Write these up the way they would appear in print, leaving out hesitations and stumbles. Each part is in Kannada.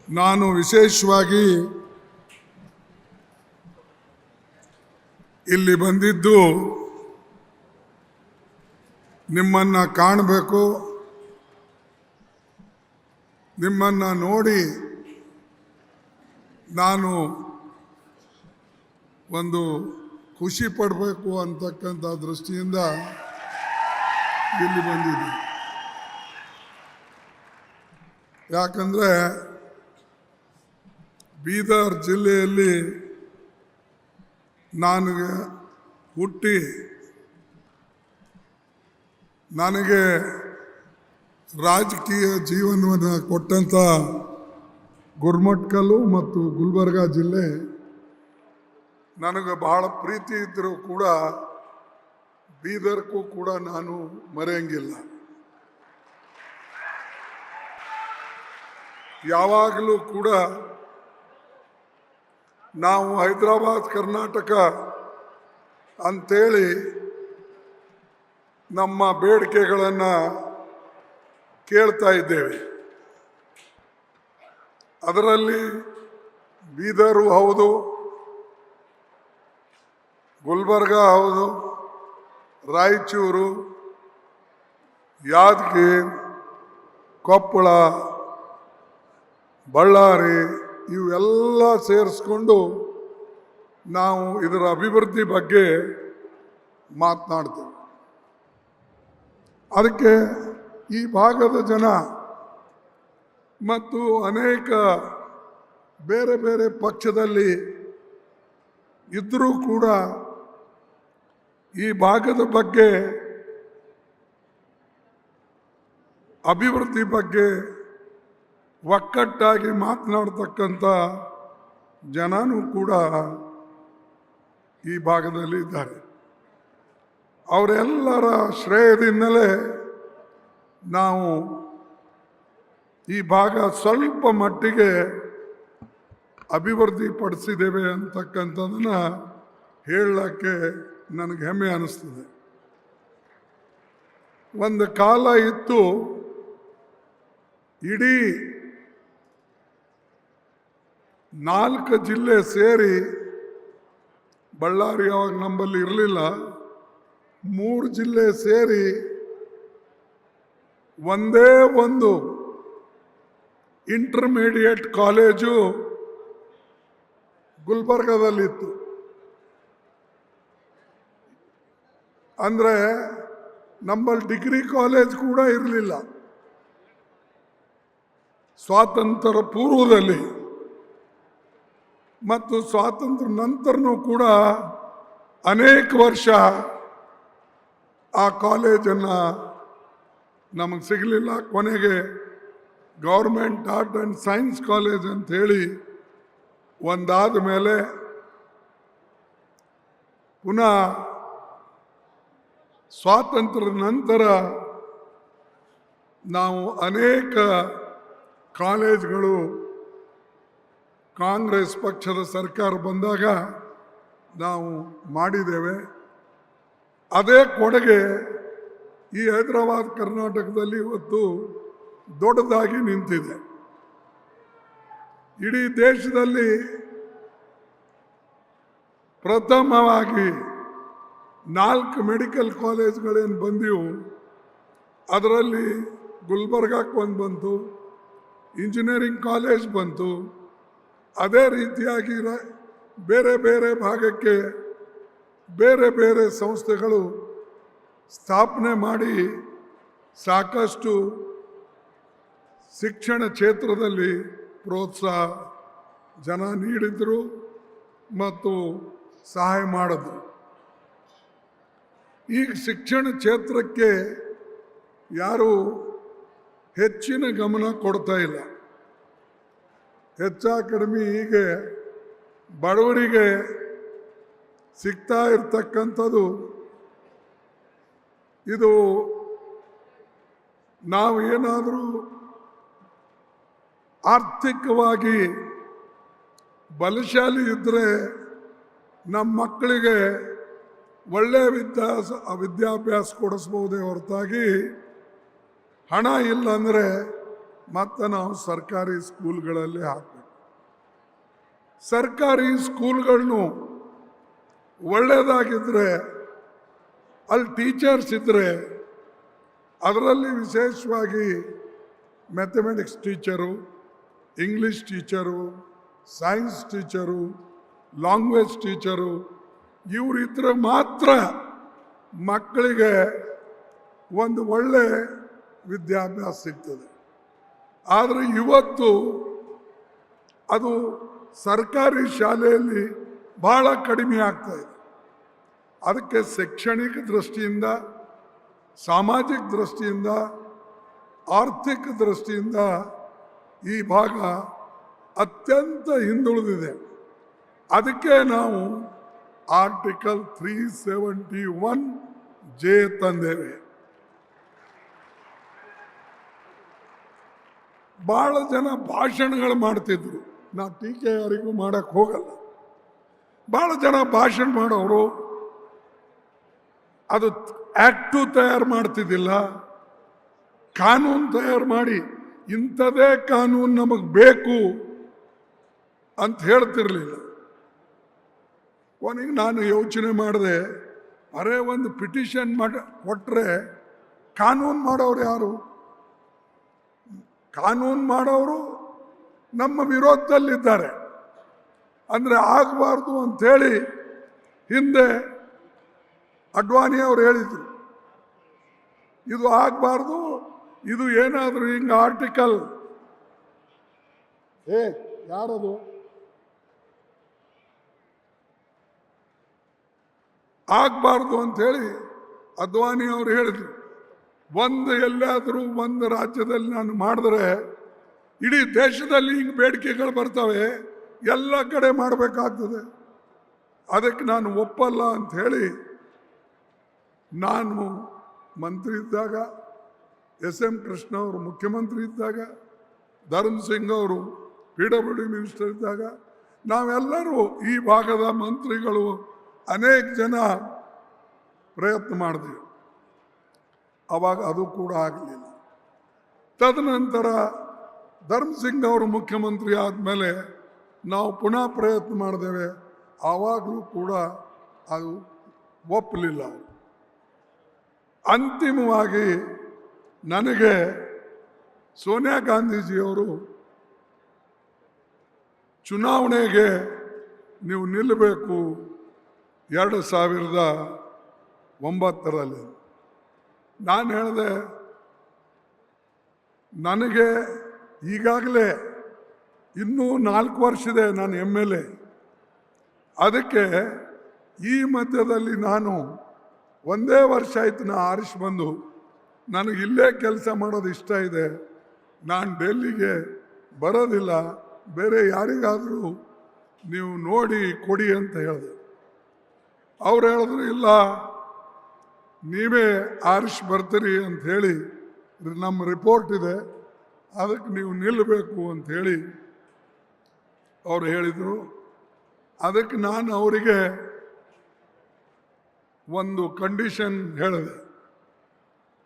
ನಾನು ವಿಶೇಷವಾಗಿ ಇಲ್ಲಿ ಬಂದಿದ್ದು ನಿಮ್ಮನ್ನು ಕಾಣಬೇಕು, ನಿಮ್ಮನ್ನು ನೋಡಿ ನಾನು ಒಂದು ಖುಷಿ ಪಡಬೇಕು ಅಂತಕ್ಕಂಥ ದೃಷ್ಟಿಯಿಂದ ಇಲ್ಲಿ ಬಂದಿದ್ದೆ. ಯಾಕಂದರೆ ಬೀದರ್ ಜಿಲ್ಲೆಯಲ್ಲಿ ನನಗೆ ಹುಟ್ಟಿ ನನಗೆ ರಾಜಕೀಯ ಜೀವನವನ್ನು ಕೊಟ್ಟಂಥ ಗುರುಮಠಕಲ್ಲು ಮತ್ತು ಗುಲ್ಬರ್ಗ ಜಿಲ್ಲೆ ನನಗೆ ಬಹಳ ಪ್ರೀತಿ ಇದ್ದರೂ ಕೂಡ ಬೀದರ್ಗೂ ಕೂಡ ನಾನು ಮರೆಯಂಗಿಲ್ಲ. ಯಾವಾಗಲೂ ಕೂಡ ನಾವು ಹೈದರಾಬಾದ್ ಕರ್ನಾಟಕ ಅಂತೇಳಿ ನಮ್ಮ ಬೇಡಿಕೆಗಳನ್ನು ಕೇಳ್ತಾ ಇದ್ದೇವೆ. ಅದರಲ್ಲಿ ಬೀದರು ಹೌದು, ಗುಲ್ಬರ್ಗ ಹೌದು, ರಾಯಚೂರು, ಯಾದಗಿರಿ, ಕೊಪ್ಪಳ, ಬಳ್ಳಾರಿ ಇವೆಲ್ಲ ಸೇರಿಸ್ಕೊಂಡು ನಾವು ಇದರ ಅಭಿವೃದ್ಧಿ ಬಗ್ಗೆ ಮಾತನಾಡ್ತೇವೆ. ಅದಕ್ಕೆ ಈ ಭಾಗದ ಜನ ಮತ್ತು ಅನೇಕ ಬೇರೆ ಬೇರೆ ಪಕ್ಷದಲ್ಲಿ ಇದ್ದರೂ ಕೂಡ ಈ ಭಾಗದ ಬಗ್ಗೆ ಅಭಿವೃದ್ಧಿ ಬಗ್ಗೆ ಒಕ್ಕಟ್ಟಾಗಿ ಮಾತನಾಡ್ತಕ್ಕಂಥ ಜನನೂ ಕೂಡ ಈ ಭಾಗದಲ್ಲಿ ಇದ್ದಾರೆ. ಅವರೆಲ್ಲರ ಶ್ರೇಯದಿಂದಲೇ ನಾವು ಈ ಭಾಗ ಸ್ವಲ್ಪ ಮಟ್ಟಿಗೆ ಅಭಿವೃದ್ಧಿ ಪಡಿಸಿದ್ದೇವೆ ಅಂತಕ್ಕಂಥದ್ದನ್ನು ಹೇಳಕ್ಕೆ ನನಗೆ ಹೆಮ್ಮೆ ಅನ್ನಿಸ್ತದೆ. ಒಂದು ಕಾಲ ಇತ್ತು, ಇಡೀ 4 ಜಿಲ್ಲೆ ಸೇರಿ, ಬಳ್ಳಾರಿ ಅವಾಗ ನಮ್ಮಲ್ಲಿ ಇರಲಿಲ್ಲ, 3 ಜಿಲ್ಲೆ ಸೇರಿ ಒಂದೇ ಒಂದು ಇಂಟರ್ಮೀಡಿಯೇಟ್ ಕಾಲೇಜು ಗುಲ್ಬರ್ಗದಲ್ಲಿತ್ತು. ಅಂದರೆ ನಮ್ಮಲ್ಲಿ ಡಿಗ್ರಿ ಕಾಲೇಜ್ ಕೂಡ ಇರಲಿಲ್ಲ. ಸ್ವಾತಂತ್ರ್ಯ ಪೂರ್ವದಲ್ಲಿ ಮತ್ತು ಸ್ವಾತಂತ್ರ್ಯ ನಂತರನೂ ಕೂಡ ಅನೇಕ ವರ್ಷ ಆ ಕಾಲೇಜನ್ನು ನಮಗೆ ಸಿಗಲಿಲ್ಲ. ಕೊನೆಗೆ government art and science college ಅಂತ ಹೇಳಿ ಒಂದಾದ ಮೇಲೆ ಪುನಃ ಸ್ವಾತಂತ್ರ್ಯದ ನಂತರ ನಾವು ಅನೇಕ ಕಾಲೇಜ್ಗಳು ಕಾಂಗ್ರೆಸ್ ಪಕ್ಷದ ಸರ್ಕಾರ ಬಂದಾಗ ನಾವು ಮಾಡಿದ್ದೇವೆ. ಅದೇ ಕೊಡುಗೆ ಈ ಹೈದರಾಬಾದ್ ಕರ್ನಾಟಕದಲ್ಲಿ ಇವತ್ತು ದೊಡ್ಡದಾಗಿ ನಿಂತಿದೆ. ಇಡೀ ದೇಶದಲ್ಲಿ ಪ್ರಥಮವಾಗಿ 4 ಮೆಡಿಕಲ್ ಕಾಲೇಜ್ಗಳೇನು ಬಂದಿವು, ಅದರಲ್ಲಿ ಗುಲ್ಬರ್ಗಕ್ಕೆ ಒಂದು ಬಂತು, ಇಂಜಿನಿಯರಿಂಗ್ ಕಾಲೇಜ್ ಬಂತು. ಅದೇ ರೀತಿಯಾಗಿ ಬೇರೆ ಬೇರೆ ಭಾಗಕ್ಕೆ ಬೇರೆ ಬೇರೆ ಸಂಸ್ಥೆಗಳು ಸ್ಥಾಪನೆ ಮಾಡಿ ಸಾಕಷ್ಟು ಶಿಕ್ಷಣ ಕ್ಷೇತ್ರದಲ್ಲಿ ಪ್ರೋತ್ಸಾಹ ಜನ ನೀಡಿದರು ಮತ್ತು ಸಹಾಯ ಮಾಡಿದ್ರು. ಈಗ ಶಿಕ್ಷಣ ಕ್ಷೇತ್ರಕ್ಕೆ ಯಾರು ಹೆಚ್ಚಿನ ಗಮನ ಕೊಡ್ತಾ ಇಲ್ಲ. ಹೆಚ್ಚ ಕಡಿಮೆ ಹೀಗೆ ಬಡವರಿಗೆ ಸಿಗ್ತಾ ಇರ್ತಕ್ಕಂಥದ್ದು ಇದು ನಾವು ಏನಾದರೂ ಆರ್ಥಿಕವಾಗಿ ಬಲಶಾಲಿ ಇದ್ದರೆ ನಮ್ಮ ಮಕ್ಕಳಿಗೆ ಒಳ್ಳೆಯ ವಿದ್ಯಾಭ್ಯಾಸ ಕೊಡಿಸ್ಬೋದೇ ಹೊರತಾಗಿ ಹಣ ಇಲ್ಲ ಅಂದರೆ ಮತ್ತು ನಾವು ಸರ್ಕಾರಿ ಸ್ಕೂಲ್ಗಳಲ್ಲಿ ಹಾಕಬೇಕು. ಸರ್ಕಾರಿ ಸ್ಕೂಲ್ಗಳನ್ನು ಒಳ್ಳೆಯದಾಗಿದ್ದರೆ ಅಲ್ಲಿ ಟೀಚರ್ಸ್ ಇದ್ದರೆ, ಅದರಲ್ಲಿ ವಿಶೇಷವಾಗಿ mathematics teacher, English teacher, science teacher, language teacher ಇವರಿದ್ದರೆ ಮಾತ್ರ ಮಕ್ಕಳಿಗೆ ಒಂದು ಒಳ್ಳೆ ವಿದ್ಯಾಭ್ಯಾಸ ಸಿಗ್ತದೆ. ಆದರೆ ಇವತ್ತು ಅದು ಸರ್ಕಾರಿ ಶಾಲೆಯಲ್ಲಿ ಬಹಳ ಕಡಿಮೆ ಆಗ್ತಾ ಇದೆ. ಅದಕ್ಕೆ ಶೈಕ್ಷಣಿಕ ದೃಷ್ಟಿಯಿಂದ, ಸಾಮಾಜಿಕ ದೃಷ್ಟಿಯಿಂದ, ಆರ್ಥಿಕ ದೃಷ್ಟಿಯಿಂದ ಈ ಭಾಗ ಅತ್ಯಂತ ಹಿಂದುಳಿದಿದೆ. ಅದಕ್ಕೆ ನಾವು ಆರ್ಟಿಕಲ್ 371J ತಂದೇವೆ. ಬಹಳ ಜನ ಭಾಷಣಗಳು ಮಾಡ್ತಿದ್ರು, ನಾ ಟೀಕೆ ಯಾರಿಗೂ ಮಾಡಕ್ಕೆ ಹೋಗಲ್ಲ. ಬಹಳ ಜನ ಭಾಷಣ ಮಾಡೋರು ಅದು ಆಕ್ಟು ತಯಾರು ಮಾಡ್ತಿದ್ದಿಲ್ಲ, ಕಾನೂನು ತಯಾರು ಮಾಡಿ ಇಂಥದೇ ಕಾನೂನು ನಮಗೆ ಬೇಕು ಅಂತ ಹೇಳ್ತಿರ್ಲಿಲ್ಲ. ಕೊನೆಗೆ ನಾನು ಯೋಚನೆ ಮಾಡಿದೆ, ಅರೆ ಒಂದು ಪಿಟಿಷನ್ ಕೊಟ್ಟರೆ ಕಾನೂನು ಮಾಡೋರು ಯಾರು? ಕಾನೂನು ಮಾಡೋರು ನಮ್ಮ ವಿರೋಧದಲ್ಲಿದ್ದಾರೆ. ಅಂದರೆ ಆಗಬಾರ್ದು ಅಂಥೇಳಿ ಹಿಂದೆ ಅಡ್ವಾಣಿ ಅವರು ಹೇಳಿದರು, ಇದು ಆಗಬಾರ್ದು, ಇದು ಏನಾದರೂ ಹಿಂಗೆ ಆರ್ಟಿಕಲ್ ಯಾರದು ಆಗಬಾರ್ದು ಅಂಥೇಳಿ ಅದ್ವಾನಿ ಅವರು ಹೇಳಿದರು. ಎಲ್ಲಾದರೂ ಒಂದು ರಾಜ್ಯದಲ್ಲಿ ನಾನು ಮಾಡಿದ್ರೆ ಇಡೀ ದೇಶದಲ್ಲಿ ಹಿಂಗೆ ಬೇಡಿಕೆಗಳು ಬರ್ತವೆ, ಎಲ್ಲ ಕಡೆ ಮಾಡಬೇಕಾಗ್ತದೆ. ಅದಕ್ಕೆ ನಾನು ಒಪ್ಪಲ್ಲ ಅಂಥೇಳಿ ನಾನು ಮಂತ್ರಿ ಇದ್ದಾಗ, SM ಕೃಷ್ಣ ಅವರು ಮುಖ್ಯಮಂತ್ರಿ ಇದ್ದಾಗ, ಧರ್ಮ್ ಸಿಂಗ್ ಅವರು PWD ಮಿನಿಸ್ಟರ್ ಇದ್ದಾಗ, ನಾವೆಲ್ಲರೂ ಈ ಭಾಗದ ಮಂತ್ರಿಗಳು ಅನೇಕ ಜನ ಪ್ರಯತ್ನ ಮಾಡಿದ್ವಿ. ಆವಾಗ ಅದು ಕೂಡ ಆಗಲಿಲ್ಲ. ತದನಂತರ ಧರ್ಮ್ ಸಿಂಗ್ ಅವರು ಮುಖ್ಯಮಂತ್ರಿ ಆದಮೇಲೆ ನಾವು ಪುನಃ ಪ್ರಯತ್ನ ಮಾಡಿದ್ದೇವೆ. ಆವಾಗಲೂ ಕೂಡ ಅದು ಒಪ್ಪಲಿಲ್ಲ. ಅಂತಿಮವಾಗಿ ನನಗೆ ಸೋನಿಯಾ ಗಾಂಧೀಜಿಯವರು ಚುನಾವಣೆಗೆ ನೀವು ನಿಲ್ಲಬೇಕು 2009ರಲ್ಲಿ. ನಾನು ಹೇಳಿದೆ, ನನಗೆ ಈಗಾಗಲೇ ಇನ್ನೂ 4 ವರ್ಷ ಇದೆ, ನಾನು MLA. ಅದಕ್ಕೆ ಈ ಮಧ್ಯದಲ್ಲಿ ನಾನು ಒಂದೇ ವರ್ಷ ಆಯ್ತು ನಾ ಆರಿಸಿ ಬಂದು, ನನಗೆ ಇಲ್ಲೇ ಕೆಲಸ ಮಾಡೋದು ಇಷ್ಟ ಇದೆ, ನಾನು ಡೆಲ್ಲಿಗೆ ಬರೋದಿಲ್ಲ, ಬೇರೆ ಯಾರಿಗಾದರೂ ನೀವು ನೋಡಿ ಕೊಡಿ ಅಂತ ಹೇಳಿದೆ. ಅವ್ರು ಹೇಳಿದ್ರು, ಇಲ್ಲ ನೀವೇ ಆರಿಸಿ ಬರ್ತೀರಿ ಅಂತ ಹೇಳಿ ನಮ್ಮ ರಿಪೋರ್ಟ್ ಇದೆ, ಅದಕ್ಕೆ ನೀವು ನಿಲ್ಲಬೇಕು ಅಂತ ಹೇಳಿ ಅವರು ಹೇಳಿದರು. ಅದಕ್ಕೆ ನಾನು ಅವರಿಗೆ ಒಂದು ಕಂಡೀಷನ್ ಹೇಳಿದೆ,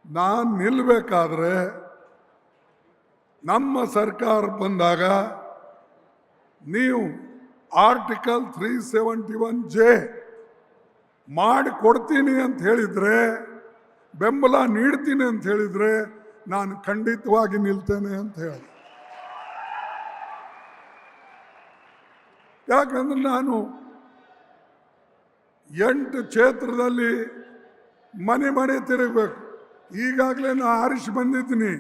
ನಾನು ನಿಲ್ಲಬೇಕಾದ್ರೆ ನಮ್ಮ ಸರ್ಕಾರ ಬಂದಾಗ ನೀವು ಆರ್ಟಿಕಲ್ 371J ಮಾಡಿ ಕೊಡ್ತೀನಿ ಅಂತ ಹೇಳಿದರೆ, ಬೆಂಬಲ ನೀಡ್ತೀನಿ ಅಂತ ಹೇಳಿದರೆ ನಾನು ಖಂಡಿತವಾಗಿ ನಿಲ್ತೇನೆ ಅಂತ ಹೇಳಿದೆ. ಯಾಕಂದ್ರೆ ನಾನು 8 ಕ್ಷೇತ್ರದಲ್ಲಿ ಮನೆ ಮನೆ ತಿರುಗಬೇಕು. ಈಗಾಗಲೇ ನಾನು ಆರಿಸಿ ಬಂದಿದ್ದೀನಿ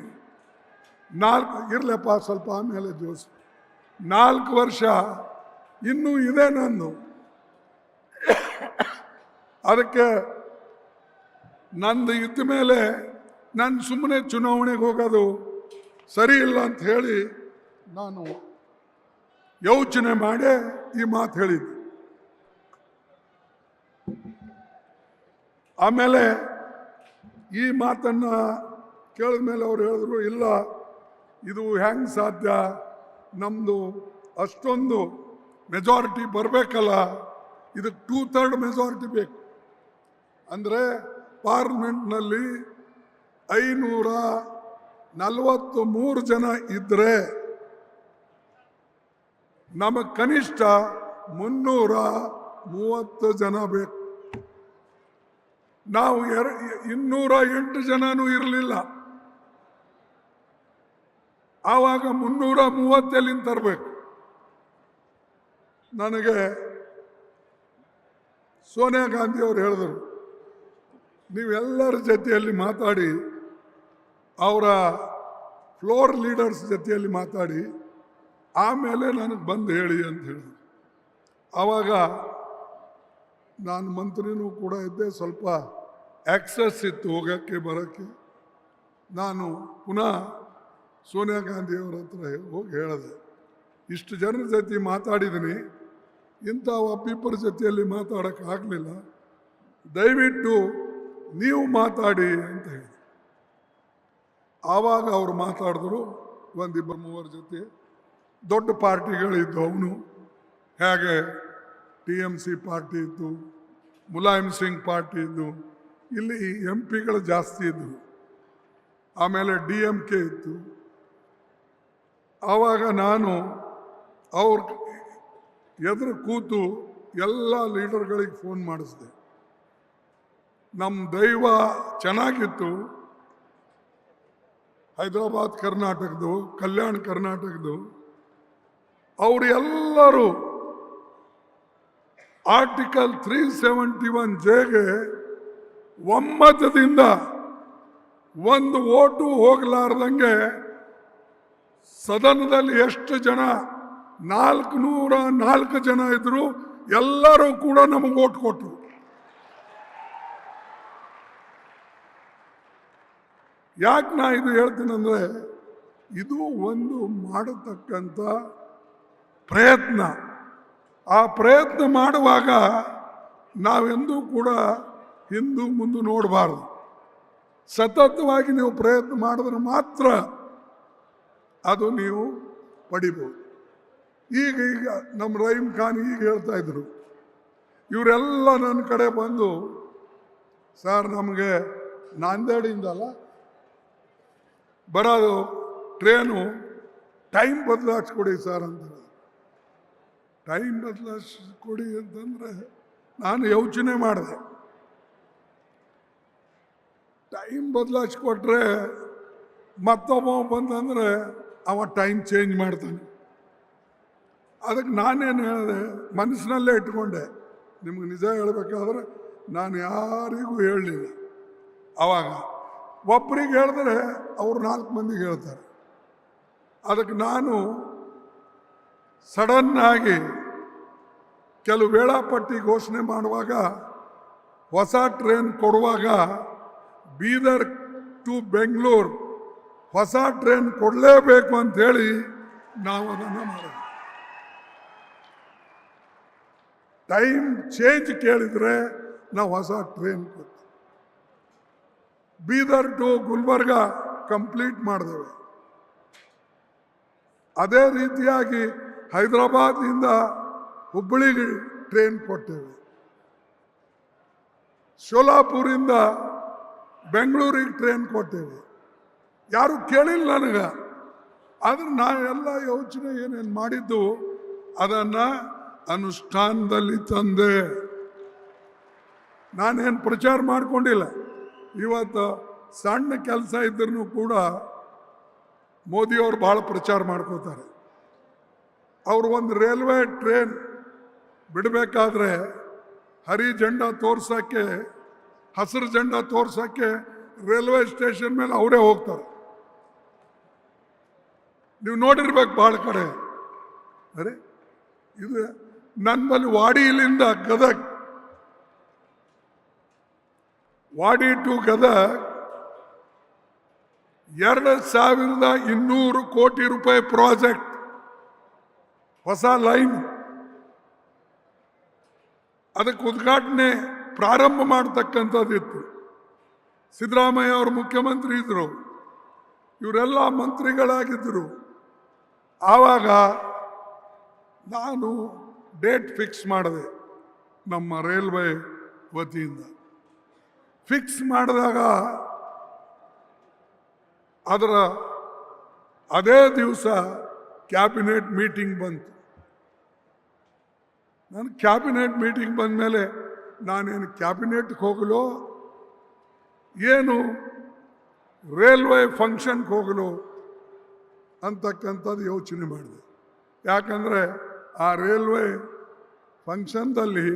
4, ಇರಲಪ್ಪ ಸ್ವಲ್ಪ ಆಮೇಲೆ ಜೋಸ್, 4 ವರ್ಷ ಇನ್ನೂ ಇದೆ ನಂದು. ಅದಕ್ಕೆ ನಂದು ಇದ್ದ ಮೇಲೆ ನಾನು ಸುಮ್ಮನೆ ಚುನಾವಣೆಗೆ ಹೋಗೋದು ಸರಿ ಇಲ್ಲ ಅಂತ ಹೇಳಿ ನಾನು ಯೋಚನೆ ಮಾಡಿ ಈ ಮಾತು ಹೇಳಿದ್ದೆ. ಆಮೇಲೆ ಈ ಮಾತನ್ನು ಕೇಳಿದ ಮೇಲೆ ಅವ್ರು ಹೇಳಿದ್ರು, ಇಲ್ಲ ಇದು ಹೆಂಗೆ ಸಾಧ್ಯ, ನಮ್ಮದು ಅಷ್ಟೊಂದು ಮೆಜಾರಿಟಿ ಬರಬೇಕಲ್ಲ, ಇದಕ್ಕೆ 2/3 ಮೆಜಾರಿಟಿ ಬೇಕು. ಅಂದರೆ ಪಾರ್ಲಿಮೆಂಟ್ನಲ್ಲಿ 43 ಜನ ಇದ್ರೆ ನಮಗೆ ಕನಿಷ್ಠ 330 ಜನ ಬೇಕು. ನಾವು 208 ಜನನೂ ಇರಲಿಲ್ಲ. ಆವಾಗ 330 ತರಬೇಕು. ನನಗೆ ಸೋನಿಯಾ ಗಾಂಧಿ ಅವರು ಹೇಳಿದರು, ನೀವೆಲ್ಲರ ಜೊತೆಯಲ್ಲಿ ಮಾತಾಡಿ, ಅವರ ಫ್ಲೋರ್ ಲೀಡರ್ಸ್ ಜೊತೆಯಲ್ಲಿ ಮಾತಾಡಿ, ಆಮೇಲೆ ನನಗೆ ಬಂದು ಹೇಳಿ ಅಂತ ಹೇಳಿದ್ರು. ಆವಾಗ ನಾನು ಮಂತ್ರಿನೂ ಕೂಡ ಇದ್ದೆ, ಸ್ವಲ್ಪ ಆಕ್ಸಸ್ ಇತ್ತು ಹೋಗೋಕ್ಕೆ ಬರೋಕ್ಕೆ. ನಾನು ಪುನಃ ಸೋನಿಯಾ ಗಾಂಧಿಯವರ ಹತ್ರ ಹೋಗಿ ಹೇಳಿದೆ, ಇಷ್ಟು ಜನರ ಜೊತೆ ಮಾತಾಡಿದ್ದೀನಿ, ಇಂಥ ಒಬ್ಬಿಬ್ಬರ ಜೊತೆಯಲ್ಲಿ ಮಾತಾಡೋಕ್ಕಾಗಲಿಲ್ಲ, ದಯವಿಟ್ಟು ನೀವು ಮಾತಾಡಿ ಅಂತ ಹೇಳಿ. ಆವಾಗ ಅವರು ಮಾತಾಡಿದ್ರು. 1-2-3 ಜೊತೆ ದೊಡ್ಡ ಪಾರ್ಟಿಗಳಿದ್ದು, ಅವನು ಹೇಗೆ TMC ಪಾರ್ಟಿ ಇತ್ತು, ಮುಲಾಯಂ ಸಿಂಗ್ ಪಾರ್ಟಿ ಇದ್ದು, ಇಲ್ಲಿ MP ಜಾಸ್ತಿ ಇದ್ದರು, ಆಮೇಲೆ DMK ಇತ್ತು. ಆವಾಗ ನಾನು ಅವ್ರ ಎದುರು ಕೂತು ಎಲ್ಲ ಲೀಡರ್ಗಳಿಗೆ ಫೋನ್ ಮಾಡಿಸಿದೆ. ನಮ್ಮ ದೈವ ಚೆನ್ನಾಗಿತ್ತು, ಹೈದರಾಬಾದ್ ಕರ್ನಾಟಕದ್ದು, ಕಲ್ಯಾಣ ಕರ್ನಾಟಕದ್ದು, ಅವರು ಎಲ್ಲರೂ ಆರ್ಟಿಕಲ್ 371Jಗೆ ಒಮ್ಮತದಿಂದ ಒಂದು ಓಟು ಹೋಗಲಾರ್ದಂಗೆ ಸದನದಲ್ಲಿ ಎಷ್ಟು ಜನ 404 ಜನ ಇದ್ರು, ಎಲ್ಲರೂ ಕೂಡ ನಮಗೆ ಓಟ್ ಕೊಟ್ಟರು. ಯಾಕೆ ನಾ ಇದು ಹೇಳ್ತೀನಂದ್ರೆ, ಇದು ಒಂದು ಮಾಡತಕ್ಕಂಥ ಪ್ರಯತ್ನ. ಆ ಪ್ರಯತ್ನ ಮಾಡುವಾಗ ನಾವೆಂದೂ ಕೂಡ ಹಿಂದು ಮುಂದೆ ನೋಡಬಾರ್ದು. ಸತತವಾಗಿ ನೀವು ಪ್ರಯತ್ನ ಮಾಡಿದ್ರೆ ಮಾತ್ರ ಅದು ನೀವು ಪಡಿಬೋದು. ಈಗ ನಮ್ಮ ರಹೀಮ್ ಖಾನ್ ಈಗ ಹೇಳ್ತಾ ಇದ್ರು, ಇವರೆಲ್ಲ ನನ್ನ ಕಡೆ ಬಂದು, ಸರ್ ನಮಗೆ ನಾಂದೇಡಿಂದಲ್ಲ ಬರೋದು ಟ್ರೇನು, ಟೈಮ್ ಬದಲಾಯಿಸ್ಕೊಡಿ ಸರ್ ಅಂತಾರೆ. ಟೈಮ್ ಬದಲಾಯಿಸ್ಕೊಡಿ ಅಂತಂದರೆ ನಾನು ಯೋಚನೆ ಮಾಡಿದೆ, ಟೈಮ್ ಬದಲಾಯಿಸ್ಕೊಟ್ರೆ ಮತ್ತೊಬ್ಬ ಬಂದಂದರೆ ಅವ ಟೈಮ್ ಚೇಂಜ್ ಮಾಡ್ತಾನೆ. ಅದಕ್ಕೆ ನಾನೇನು ಹೇಳಿದೆ, ಮನಸ್ಸಿನಲ್ಲೇ ಇಟ್ಕೊಂಡೆ. ನಿಮ್ಗೆ ನಿಜ ಹೇಳಬೇಕಾದ್ರೆ ನಾನು ಯಾರಿಗೂ ಹೇಳಲಿಲ್ಲ. ಆವಾಗ ಒಬ್ಬರಿಗೆ ಹೇಳಿದ್ರೆ ಅವರು 4 ಮಂದಿಗೆ ಹೇಳ್ತಾರೆ. ಅದಕ್ಕೆ ನಾನು ಸಡನ್ನಾಗಿ ಕೆಲವು ವೇಳಾಪಟ್ಟಿ ಘೋಷಣೆ ಮಾಡುವಾಗ, ಹೊಸ ಟ್ರೈನ್ ಕೊಡುವಾಗ ಬೀದರ್ ಟು ಬೆಂಗಳೂರು ಹೊಸ ಟ್ರೈನ್ ಕೊಡಲೇಬೇಕು ಅಂಥೇಳಿ ನಾವು ಅದನ್ನು ಮಾಡಿದ್ವಿ. ಟೈಮ್ ಚೇಂಜ್ ಕೇಳಿದರೆ ನಾವು ಹೊಸ ಟ್ರೈನ್ ಕೊಡ್ತೀವಿ. ಬೀದರ್ ಟು ಗುಲ್ಬರ್ಗ ಕಂಪ್ಲೀಟ್ ಮಾಡಿದೆವು. ಅದೇ ರೀತಿಯಾಗಿ ಹೈದರಾಬಾದ್ನಿಂದ ಹುಬ್ಬಳ್ಳಿಗೆ ಟ್ರೈನ್ ಕೊಟ್ಟೇವೆ. ಶೋಲಾಪುರಿಂದ ಬೆಂಗಳೂರಿಗೆ ಟ್ರೈನ್ ಕೊಟ್ಟೇವೆ. ಯಾರು ಕೇಳಿಲ್ಲ ನನಗೆ. ಆದ್ರೆ ನಾ ಎಲ್ಲ ಯೋಚನೆ ಏನೇನು ಮಾಡಿದ್ದು ಅದನ್ನು ಅನುಷ್ಠಾನದಲ್ಲಿ ತಂದೆ. ನಾನೇನು ಪ್ರಚಾರ ಮಾಡ್ಕೊಂಡಿಲ್ಲ. ಇವತ್ತು ಸಣ್ಣ ಕೆಲಸ ಇದ್ರೂ ಕೂಡ ಮೋದಿಯವರು ಭಾಳ ಪ್ರಚಾರ ಮಾಡ್ಕೋತಾರೆ. ಅವರು ಒಂದು ರೈಲ್ವೆ ಟ್ರೈನ್ ಬಿಡಬೇಕಾದ್ರೆ ಹರಿ ಜೆಂಡಾ ತೋರ್ಸೋಕ್ಕೆ, ಹಸಿರು ಜೆಂಡಾ ತೋರ್ಸೋಕ್ಕೆ ರೈಲ್ವೆ ಸ್ಟೇಷನ್ ಮೇಲೆ ಅವರೇ ಹೋಗ್ತಾರೆ. ನೀವು ನೋಡಿರ್ಬೇಕು ಭಾಳ ಕಡೆ. ಅರೆ ಇದು ನನ್ನಲ್ಲಿ ವಾಡಿಯಿಂದ ಗದಗ್, ವಾಡಿ ಟು ಗದಗ್ 2200 ಕೋಟಿ ರೂಪಾಯಿ ಪ್ರಾಜೆಕ್ಟ್, ಹೊಸ ಲೈನ್. ಅದಕ್ಕೆ ಉದ್ಘಾಟನೆ ಪ್ರಾರಂಭ ಮಾಡತಕ್ಕಂಥದ್ದಿತ್ತು. ಸಿದ್ದರಾಮಯ್ಯ ಅವರು ಮುಖ್ಯಮಂತ್ರಿ ಇದ್ದರು, ಇವರೆಲ್ಲ ಮಂತ್ರಿಗಳಾಗಿದ್ದರು. ಆವಾಗ ನಾನು ಡೇಟ್ ಫಿಕ್ಸ್ ಮಾಡಿದೆ ನಮ್ಮ ರೈಲ್ವೆ ವತಿಯಿಂದ. ಫಿಕ್ಸ್ ಮಾಡಿದಾಗ ಅದರ ಅದೇ ದಿವಸ ಕ್ಯಾಬಿನೆಟ್ ಮೀಟಿಂಗ್ ಬಂತು. ನಾನು ಕ್ಯಾಬಿನೆಟ್ ಮೀಟಿಂಗ್ ಬಂದ ಮೇಲೆ ನಾನೇನು ಕ್ಯಾಬಿನೆಟ್ಗೆ ಹೋಗಲು ಏನು ರೈಲ್ವೆ ಫಂಕ್ಷನ್ಗೆ ಹೋಗಲು ಅಂತಕ್ಕಂಥದ್ದು ಯೋಚನೆ ಮಾಡಿದೆ. ಯಾಕಂದರೆ ಆ ರೈಲ್ವೆ ಫಂಕ್ಷನ್ದಲ್ಲಿ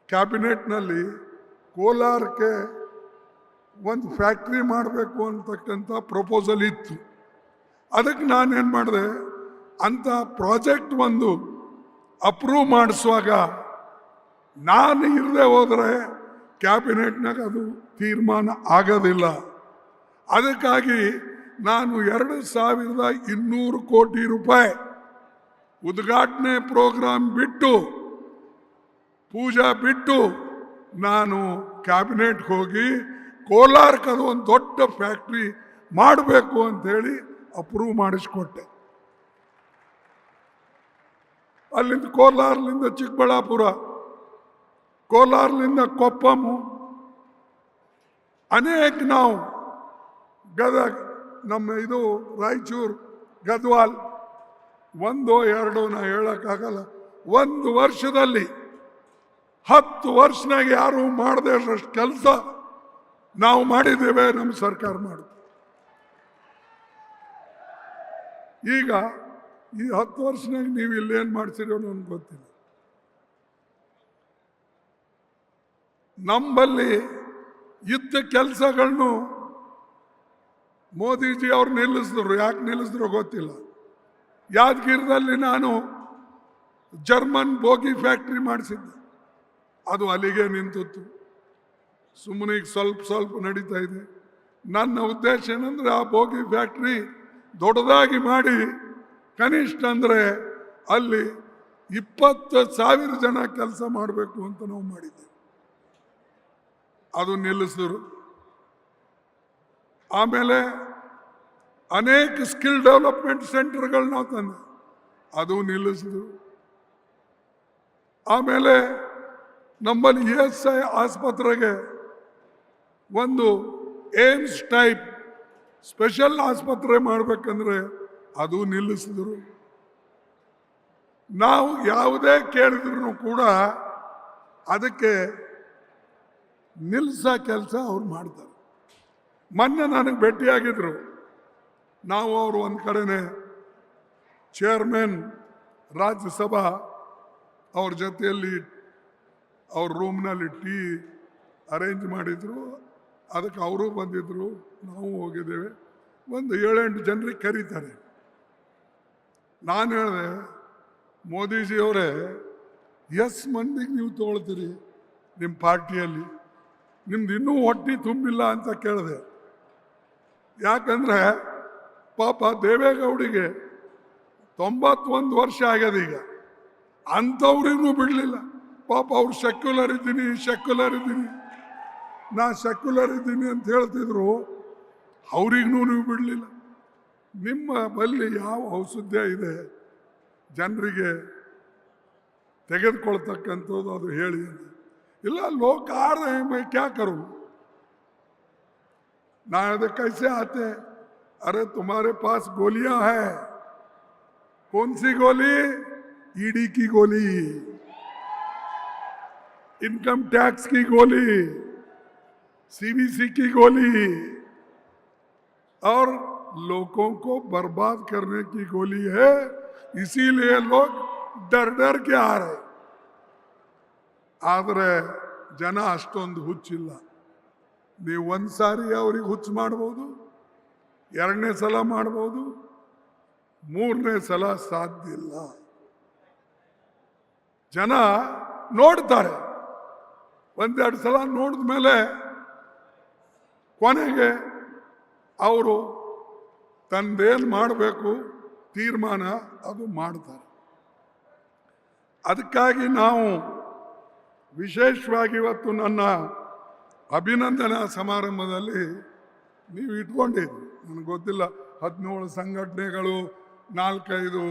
ಕ್ಯಾಬಿನೆಟ್ನಲ್ಲಿ ಕೋಲಾರಕ್ಕೆ ಒಂದು ಫ್ಯಾಕ್ಟ್ರಿ ಮಾಡಬೇಕು ಅಂತಕ್ಕಂಥ ಪ್ರಪೋಸಲ್ ಇತ್ತು. ಅದಕ್ಕೆ ನಾನೇನು ಮಾಡಿದೆ, ಅಂಥ ಪ್ರಾಜೆಕ್ಟ್ ಒಂದು ಅಪ್ರೂವ್ ಮಾಡಿಸುವಾಗ ನಾನು ಇರದೆ ಹೋದರೆ ಕ್ಯಾಬಿನೆಟ್ನಾಗ ಅದು ತೀರ್ಮಾನ ಆಗೋದಿಲ್ಲ. ಅದಕ್ಕಾಗಿ ನಾನು 2200 ಕೋಟಿ ರೂಪಾಯಿ ಉದ್ಘಾಟನೆ ಪ್ರೋಗ್ರಾಮ್ ಬಿಟ್ಟು, ಪೂಜಾ ಬಿಟ್ಟು ನಾನು ಕ್ಯಾಬಿನೆಟ್ಗೆ ಹೋಗಿ ಕೋಲಾರಕ್ಕೆ ಅದು ಒಂದು ದೊಡ್ಡ ಫ್ಯಾಕ್ಟ್ರಿ ಮಾಡಬೇಕು ಅಂಥೇಳಿ ಅಪ್ರೂವ್ ಮಾಡಿಸ್ಕೊಟ್ಟೆ. ಅಲ್ಲಿಂದ ಕೋಲಾರದಿಂದ ಚಿಕ್ಕಬಳ್ಳಾಪುರ, ಕೋಲಾರದಿಂದ ಕೊಪ್ಪಮು, ಅನೇಕ ನಾವು ಗದಗ, ನಮ್ಮ ಇದು ರಾಯಚೂರು, ಗದ್ವಾಲ್, 1 2 ನಾ ಹೇಳೋಕ್ಕಾಗಲ್ಲ. 1 ವರ್ಷದಲ್ಲಿ 10 ವರ್ಷನಾಗ ಯಾರು ಮಾಡದೆ ಅಷ್ಟು ಕೆಲಸ ನಾವು ಮಾಡಿದ್ದೇವೆ, ನಮ್ಮ ಸರ್ಕಾರ ಮಾಡುತ್ತೆ. ಈಗ ಈ 10 ವರ್ಷನಾಗ ನೀವು ಇಲ್ಲೇನು ಮಾಡ್ಸಿರೋ ನನಗೆ ಗೊತ್ತಿಲ್ಲ. ನಮ್ಮಲ್ಲಿ ಇದ್ದ ಕೆಲಸಗಳನ್ನು ಮೋದಿಜಿ ಅವ್ರು ನಿಲ್ಲಿಸಿದ್ರು. ಯಾಕೆ ನಿಲ್ಲಿಸಿದ್ರು ಗೊತ್ತಿಲ್ಲ. ಯಾದಗಿರಿದಲ್ಲಿ ನಾನು ಜರ್ಮನ್ ಬೋಗಿ ಫ್ಯಾಕ್ಟ್ರಿ ಮಾಡಿಸಿದ್ದೆ, ಅದು ಅಲ್ಲಿಗೆ ನಿಂತಿತ್ತು. ಸುಮ್ಮನೆ ಈಗ ಸ್ವಲ್ಪ ನಡೀತಾ ಇದೆ. ನನ್ನ ಉದ್ದೇಶ ಏನಂದರೆ ಆ ಬೋಗಿ ಫ್ಯಾಕ್ಟ್ರಿ ದೊಡ್ಡದಾಗಿ ಮಾಡಿ ಕನಿಷ್ಠ ಅಂದರೆ ಅಲ್ಲಿ 20,000 ಜನ ಕೆಲಸ ಮಾಡಬೇಕು ಅಂತ ನಾವು ಮಾಡಿದ್ದೇವೆ. ಅದು ನಿಲ್ಲಿಸಿದ್ರು. ಆಮೇಲೆ ಅನೇಕ ಸ್ಕಿಲ್ ಡೆವಲಪ್ಮೆಂಟ್ ಸೆಂಟರ್ಗಳು ನಾವು ತಂದೆ, ಅದು ನಿಲ್ಲಿಸಿದ್ರು. ಆಮೇಲೆ ನಮ್ಮಲ್ಲಿ ESI ಆಸ್ಪತ್ರೆಗೆ ಒಂದು ಏಮ್ಸ್ ಟೈಪ್ ಸ್ಪೆಷಲ್ ಆಸ್ಪತ್ರೆ ಮಾಡಬೇಕಂದ್ರೆ ಅದು ನಿಲ್ಲಿಸಿದ್ರು. ನಾವು ಯಾವುದೇ ಕೇಳಿದ್ರು ಕೂಡ ಅದಕ್ಕೆ ನಿಲ್ಲಿಸೋ ಕೆಲಸ ಅವ್ರು ಮಾಡ್ತಾರೆ. ಮೊನ್ನೆ ನನಗೆ ಭೇಟಿಯಾಗಿದ್ರು. ನಾವು ಅವರು ಒಂದು ಕಡೆನೆ ಚೇರ್ಮನ್ ರಾಜ್ಯಸಭಾ ಅವ್ರ ಜೊತೆಯಲ್ಲಿ ಅವ್ರ ರೂಮ್ನಲ್ಲಿ ಟೀ ಅರೇಂಜ್ ಮಾಡಿದ್ರು. ಅದಕ್ಕೆ ಅವರು ಬಂದಿದ್ದರು, ನಾವು ಹೋಗಿದ್ದೇವೆ. ಒಂದು 7-8 ಜನರಿಗೆ ಕರೀತಾರೆ. ನಾನು ಹೇಳಿದೆ, ಮೋದಿಜಿಯವರೇ, ಎಸ್ ಮಂದಿಗೆ ನೀವು ತೊಗೊಳ್ತೀರಿ ನಿಮ್ಮ ಪಾರ್ಟಿಯಲ್ಲಿ, ನಿಮ್ದು ಇನ್ನೂ ಹೊಟ್ಟೆ ತುಂಬಿಲ್ಲ ಅಂತ ಕೇಳಿದೆ. ಯಾಕಂದರೆ ಪಾಪ ದೇವೇಗೌಡಿಗೆ 91 ವರ್ಷ ಆಗ್ಯದ. ಈಗ ಅಂಥವ್ರಿಗೂ ಬಿಡಲಿಲ್ಲ. ಪಾಪ ಅವ್ರು ಸೆಕ್ಯುಲರ್ ಇದ್ದೀನಿ ನಾ ಸೆಕ್ಯುಲರ್ ಇದ್ದೀನಿ ಅಂತ ಹೇಳ್ತಿದ್ರು. ಅವ್ರಿಗೂ ನೀವು ಬಿಡಲಿಲ್ಲ. ನಿಮ್ಮ ಬಳಿ ಯಾವ ಔಷಧ್ಯ ಇದೆ ಜನರಿಗೆ ತೆಗೆದುಕೊಳ್ತಕ್ಕಂಥದ್ದು, ಅದು ಹೇಳಿ. ಇಲ್ಲ, ಲೋಕ आ रहे हैं, मैं क्या करूं? ना कैसे आते? अरे तुम्हारे पास गोलियां है. कौन सी गोली? ईडी की गोली, इनकम टैक्स की गोली, CBC की गोली, और लोगों को बर्बाद करने की गोली है. इसीलिए लोग डर के आ रहे. ಆದರೆ ಜನ ಅಷ್ಟೊಂದು ಹುಚ್ಚಿಲ್ಲ. ನೀವು ಒಂದು ಸಾರಿ ಅವ್ರಿಗೆ ಹುಚ್ಚು ಮಾಡ್ಬೋದು, 2ನೇ ಸಲ ಮಾಡ್ಬೋದು, 3ನೇ ಸಲ ಸಾಧ್ಯ ಇಲ್ಲ. ಜನ ನೋಡ್ತಾರೆ. 1-2 ಸಲ ನೋಡಿದ ಮೇಲೆ ಕೊನೆಗೆ ಅವರು ತಂದೇನು ಮಾಡಬೇಕು ತೀರ್ಮಾನ ಅದು ಮಾಡ್ತಾರೆ. ಅದಕ್ಕಾಗಿ ನಾವು ವಿಶೇಷವಾಗಿ ಇವತ್ತು ನನ್ನ ಅಭಿನಂದನಾ ಸಮಾರಂಭದಲ್ಲಿ ನೀವು ಇಟ್ಕೊಂಡಿದ್ರಿ, ನನಗೆ ಗೊತ್ತಿಲ್ಲ, 17 ಸಂಘಟನೆಗಳು, 4-5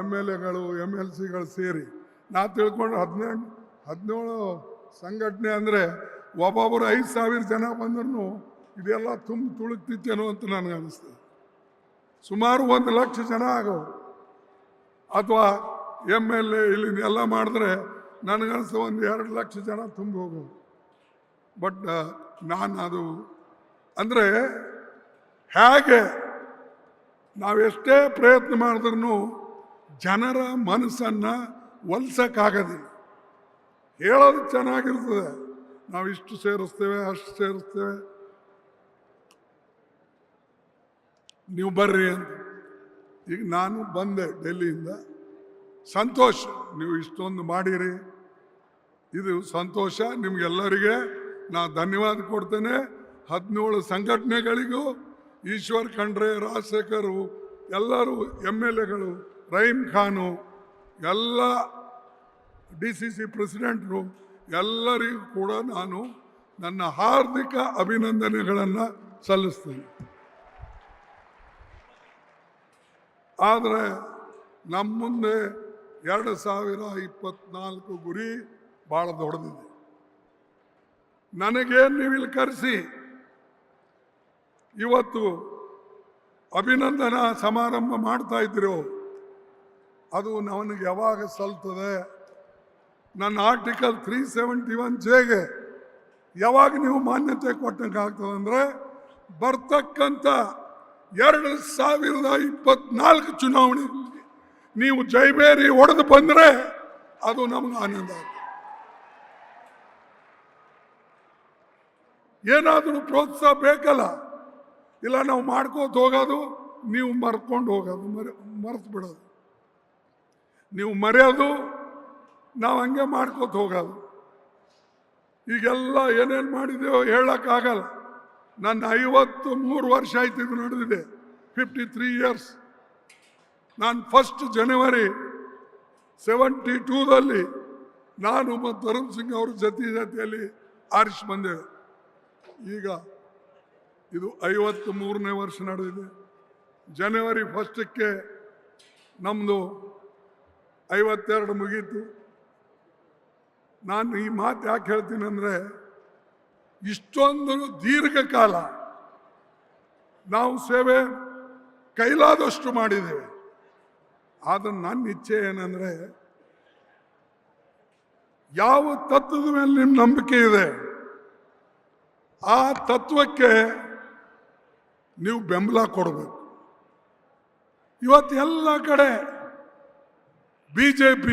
MLAಗಳು, MLCಗಳು ಸೇರಿ ನಾ ತಿಳ್ಕೊಂಡು 17 ಸಂಘಟನೆ ಅಂದರೆ ಒಬ್ಬೊಬ್ಬರು 5,000 ಜನ ಬಂದ್ರೂ ಇದೆಲ್ಲ ತುಳುಕ್ತಿತ್ತೇನೋ ಅಂತ ನನಗೆ ಅನಿಸ್ತದೆ. ಸುಮಾರು 1 ಲಕ್ಷ ಜನ ಆಗವು. ಅಥವಾ MLA ಇಲ್ಲಿ ಎಲ್ಲ ಮಾಡಿದ್ರೆ ನನಗನ್ನಿಸ್ತದೆ 1-2 ಲಕ್ಷ ಜನ ತುಂಬಿ ಹೋಗೋದು. ಬಟ್ ನಾನು ಅದು ಅಂದರೆ ಹೇಗೆ ನಾವೆಷ್ಟೇ ಪ್ರಯತ್ನ ಮಾಡಿದ್ರೂ ಜನರ ಮನಸ್ಸನ್ನು ಒಲಿಸೋಕ್ಕಾಗೋದಿಲ್ಲ. ಹೇಳೋದು ಚೆನ್ನಾಗಿರ್ತದೆ, ನಾವು ಇಷ್ಟು ಸೇರಿಸ್ತೇವೆ ಅಷ್ಟು ಸೇರಿಸ್ತೇವೆ, ನೀವು ಬರ್ರಿ ಅಂತ. ಈಗ ನಾನು ಬಂದೆ ಡೆಲ್ಲಿಯಿಂದ, ಸಂತೋಷ ನೀವು ಇಷ್ಟೊಂದು ಮಾಡಿರಿ, ಇದು ಸಂತೋಷ. ನಿಮಗೆಲ್ಲರಿಗೆ ನಾನು ಧನ್ಯವಾದ ಕೊಡ್ತೇನೆ. 17 ಸಂಘಟನೆಗಳಿಗೂ, ಈಶ್ವರ್ ಖಂಡ್ರೆ, ರಾಜಶೇಖರು, ಎಲ್ಲರೂ MLAಗಳು, ರಹೀಮ್ ಖಾನು, ಎಲ್ಲ DCC ಪ್ರೆಸಿಡೆಂಟ್ರು, ಎಲ್ಲರಿಗೂ ಕೂಡ ನಾನು ನನ್ನ ಹಾರ್ದಿಕ ಅಭಿನಂದನೆಗಳನ್ನು ಸಲ್ಲಿಸ್ತೀನಿ. ಆದರೆ ನಮ್ಮ ಮುಂದೆ 2024 ಗುರಿ ಭಾಳ ದೊಡ್ಡದಿದೆ. ನನಗೇನು ನೀವು ಇಲ್ಲಿ ಕರೆಸಿ ಇವತ್ತು ಅಭಿನಂದನಾ ಸಮಾರಂಭ ಮಾಡ್ತಾ ಇದ್ದೀರೋ ಅದು ನನಗೆ ಯಾವಾಗ ಸಲ್ತದೆ? ನನ್ನ ಆರ್ಟಿಕಲ್ 371Jಗೆ ಯಾವಾಗ ನೀವು ಮಾನ್ಯತೆ ಕೊಟ್ಟಂಗೆ ಆಗ್ತದೆ ಅಂದರೆ ಬರ್ತಕ್ಕಂಥ 2024 ಚುನಾವಣೆಯಲ್ಲಿ ನೀವು ಜೈಬೇರಿ ಹೊಡೆದು ಬಂದರೆ ಅದು ನಮ್ಗೆ ಆನಂದ. ಏನಾದರೂ ಪ್ರೋತ್ಸಾಹ ಬೇಕಲ್ಲ, ಇಲ್ಲ ನಾವು ಮಾಡ್ಕೋತ ಹೋಗೋದು, ನೀವು ಮರ್ಕೊಂಡು ಹೋಗೋದು, ಮರೆತು ಬಿಡೋದು, ನೀವು ಮರೆಯೋದು, ನಾವು ಹಂಗೆ ಮಾಡ್ಕೋತ ಹೋಗೋದು. ಈಗೆಲ್ಲ ಏನೇನು ಮಾಡಿದೆಯೋ ಹೇಳೋಕ್ಕಾಗಲ್ಲ. ನನ್ನ 53 ವರ್ಷ ಆಯ್ತು ಇದು ನಡೆದಿದೆ, 53 ಇಯರ್ಸ್. ನಾನು 1 ಜನವರಿ 72ರಲ್ಲಿ ನಾನು ಮತ್ತು ತರುಣ್ ಸಿಂಗ್ ಅವರು ಜೊತೆಯಲ್ಲಿ ಆರಿಸಿ ಬಂದೇವೆ. ಈಗ ಇದು 53ನೇ ವರ್ಷ ನಡೆದಿದೆ. ಜನವರಿ 1ಕ್ಕೆ ನಮ್ಮದು 52 ಮುಗೀತು. ನಾನು ಈ ಮಾತು ಯಾಕೆ ಹೇಳ್ತೀನಿ ಅಂದರೆ, ಇಷ್ಟೊಂದು ದೀರ್ಘಕಾಲ ನಾವು ಸೇವೆ ಕೈಲಾದಷ್ಟು ಮಾಡಿದ್ದೇವೆ. ಆದರೆ ನನ್ನ ಇಚ್ಛೆ ಏನಂದರೆ, ಯಾವ ತತ್ವದ ಮೇಲೆ ನಿಮ್ಮ ನಂಬಿಕೆ ಇದೆ ಆ ತತ್ವಕ್ಕೆ ನೀವು ಬೆಂಬಲ ಕೊಡಬೇಕು. ಇವತ್ತು ಎಲ್ಲ ಕಡೆ BJP,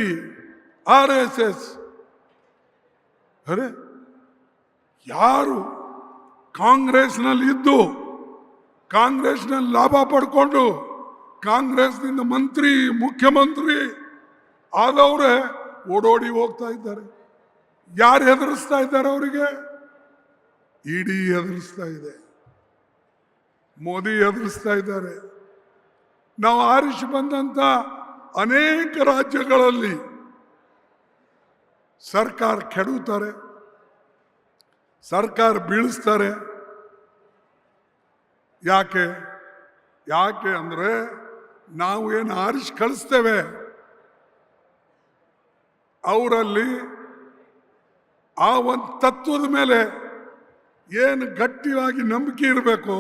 RSS, ಅರೆ ಯಾರು ಕಾಂಗ್ರೆಸ್ನಲ್ಲಿ ಇದ್ದು ಕಾಂಗ್ರೆಸ್ನಲ್ಲಿ ಲಾಭ ಪಡ್ಕೊಂಡು ಕಾಂಗ್ರೆಸ್ನಿಂದ ಮಂತ್ರಿ, ಮುಖ್ಯಮಂತ್ರಿ ಆದವರೇ ಓಡೋಡಿ ಹೋಗ್ತಾ ಇದ್ದಾರೆ. ಯಾರು ಹೆದರಿಸ್ತಾ ಇದ್ದಾರೆ ಅವರಿಗೆ? ಇಡಿ ಹೆದರಿಸ್ತಾ ಇದೆ, ಮೋದಿ ಹೆದರಿಸ್ತಾ ಇದ್ದಾರೆ. ನಾವು ಆರಿಸಿ ಬಂದಂಥ ಅನೇಕ ರಾಜ್ಯಗಳಲ್ಲಿ ಸರ್ಕಾರ ಕೆಡುತ್ತಾರೆ, ಸರ್ಕಾರ ಬೀಳಿಸ್ತಾರೆ. ಯಾಕೆ ಅಂದರೆ ನಾವು ಏನು ಆರಿಸಿ ಕಳಿಸ್ತೇವೆ ಅವರಲ್ಲಿ ಆ ಒಂದು ತತ್ವದ ಮೇಲೆ ಏನು ಗಟ್ಟಿಯಾಗಿ ನಂಬಿಕೆ ಇರಬೇಕು,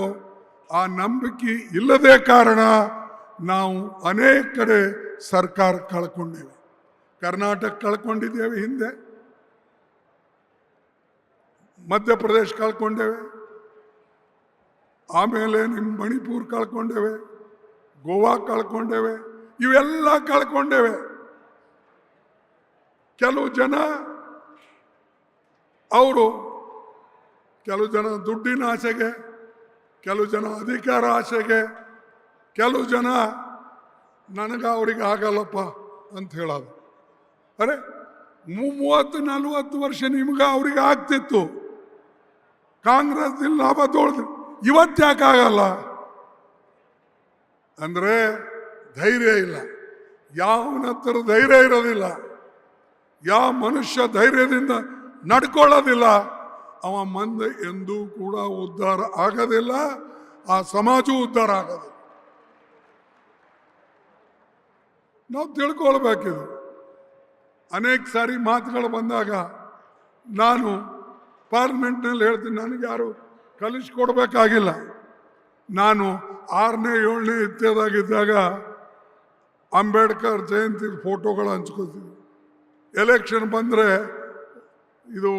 ಆ ನಂಬಿಕೆ ಇಲ್ಲದೇ ಕಾರಣ ನಾವು ಅನೇಕ ಕಡೆ ಸರ್ಕಾರ ಕಳ್ಕೊಂಡಿದ್ದೇವೆ. ಕರ್ನಾಟಕ ಕಳ್ಕೊಂಡಿದ್ದೇವೆ, ಹಿಂದೆ ಮಧ್ಯಪ್ರದೇಶ ಕಳ್ಕೊಂಡೇವೆ, ಆಮೇಲೆ ನಿಮ್ಮ ಮಣಿಪುರ ಕಳ್ಕೊಂಡೇವೆ, ಗೋವಾ ಕಳ್ಕೊಂಡೇವೆ, ಇವೆಲ್ಲ ಕಳ್ಕೊಂಡೇವೆ. ಕೆಲವು ಜನ ದುಡ್ಡಿನ ಆಸೆಗೆ, ಕೆಲವು ಜನ ಅಧಿಕಾರ ಆಸೆಗೆ, ಕೆಲವು ಜನ ನನಗೆ ಅವ್ರಿಗೆ ಆಗಲ್ಲಪ್ಪ ಅಂತ ಹೇಳೋದು. ಅರೆ 30-40 ವರ್ಷ ನಿಮ್ಗೆ ಅವ್ರಿಗೆ ಆಗ್ತಿತ್ತು, ಕಾಂಗ್ರೆಸ್ ಲಾಭ ತೊಳೆದು ಇವತ್ತು ಯಾಕಾಗಲ್ಲ ಅಂದರೆ ಧೈರ್ಯ ಇಲ್ಲ. ಯಾವನ ಹತ್ರ ಧೈರ್ಯ ಇರೋದಿಲ್ಲ, ಯಾವ ಮನುಷ್ಯ ಧೈರ್ಯದಿಂದ ನಡ್ಕೊಳ್ಳೋದಿಲ್ಲ, ಅವ ಮಂದೆ ಎಂದೂ ಕೂಡ ಉದ್ಧಾರ ಆಗೋದಿಲ್ಲ, ಆ ಸಮಾಜವೂ ಉದ್ಧಾರ ಆಗೋದಿಲ್ಲ. ನಾವು ತಿಳ್ಕೊಳ್ಬೇಕಿದು. ಅನೇಕ ಸಾರಿ ಮಾತುಗಳು ಬಂದಾಗ ನಾನು ಪಾರ್ಲಿಮೆಂಟ್ನಲ್ಲಿ ಹೇಳ್ತೀನಿ, ನನಗೆ ಯಾರು ಕಲಿಸ್ಕೊಡ್ಬೇಕಾಗಿಲ್ಲ. ನಾನು 6ನೇ 7ನೇ ಇತ್ಯದಾಗಿದ್ದಾಗ ಅಂಬೇಡ್ಕರ್ ಜಯಂತಿ ಫೋಟೋಗಳು ಹಂಚ್ಕೋತೀವಿ. ಎಲೆಕ್ಷನ್ ಬಂದರೆ ಇದು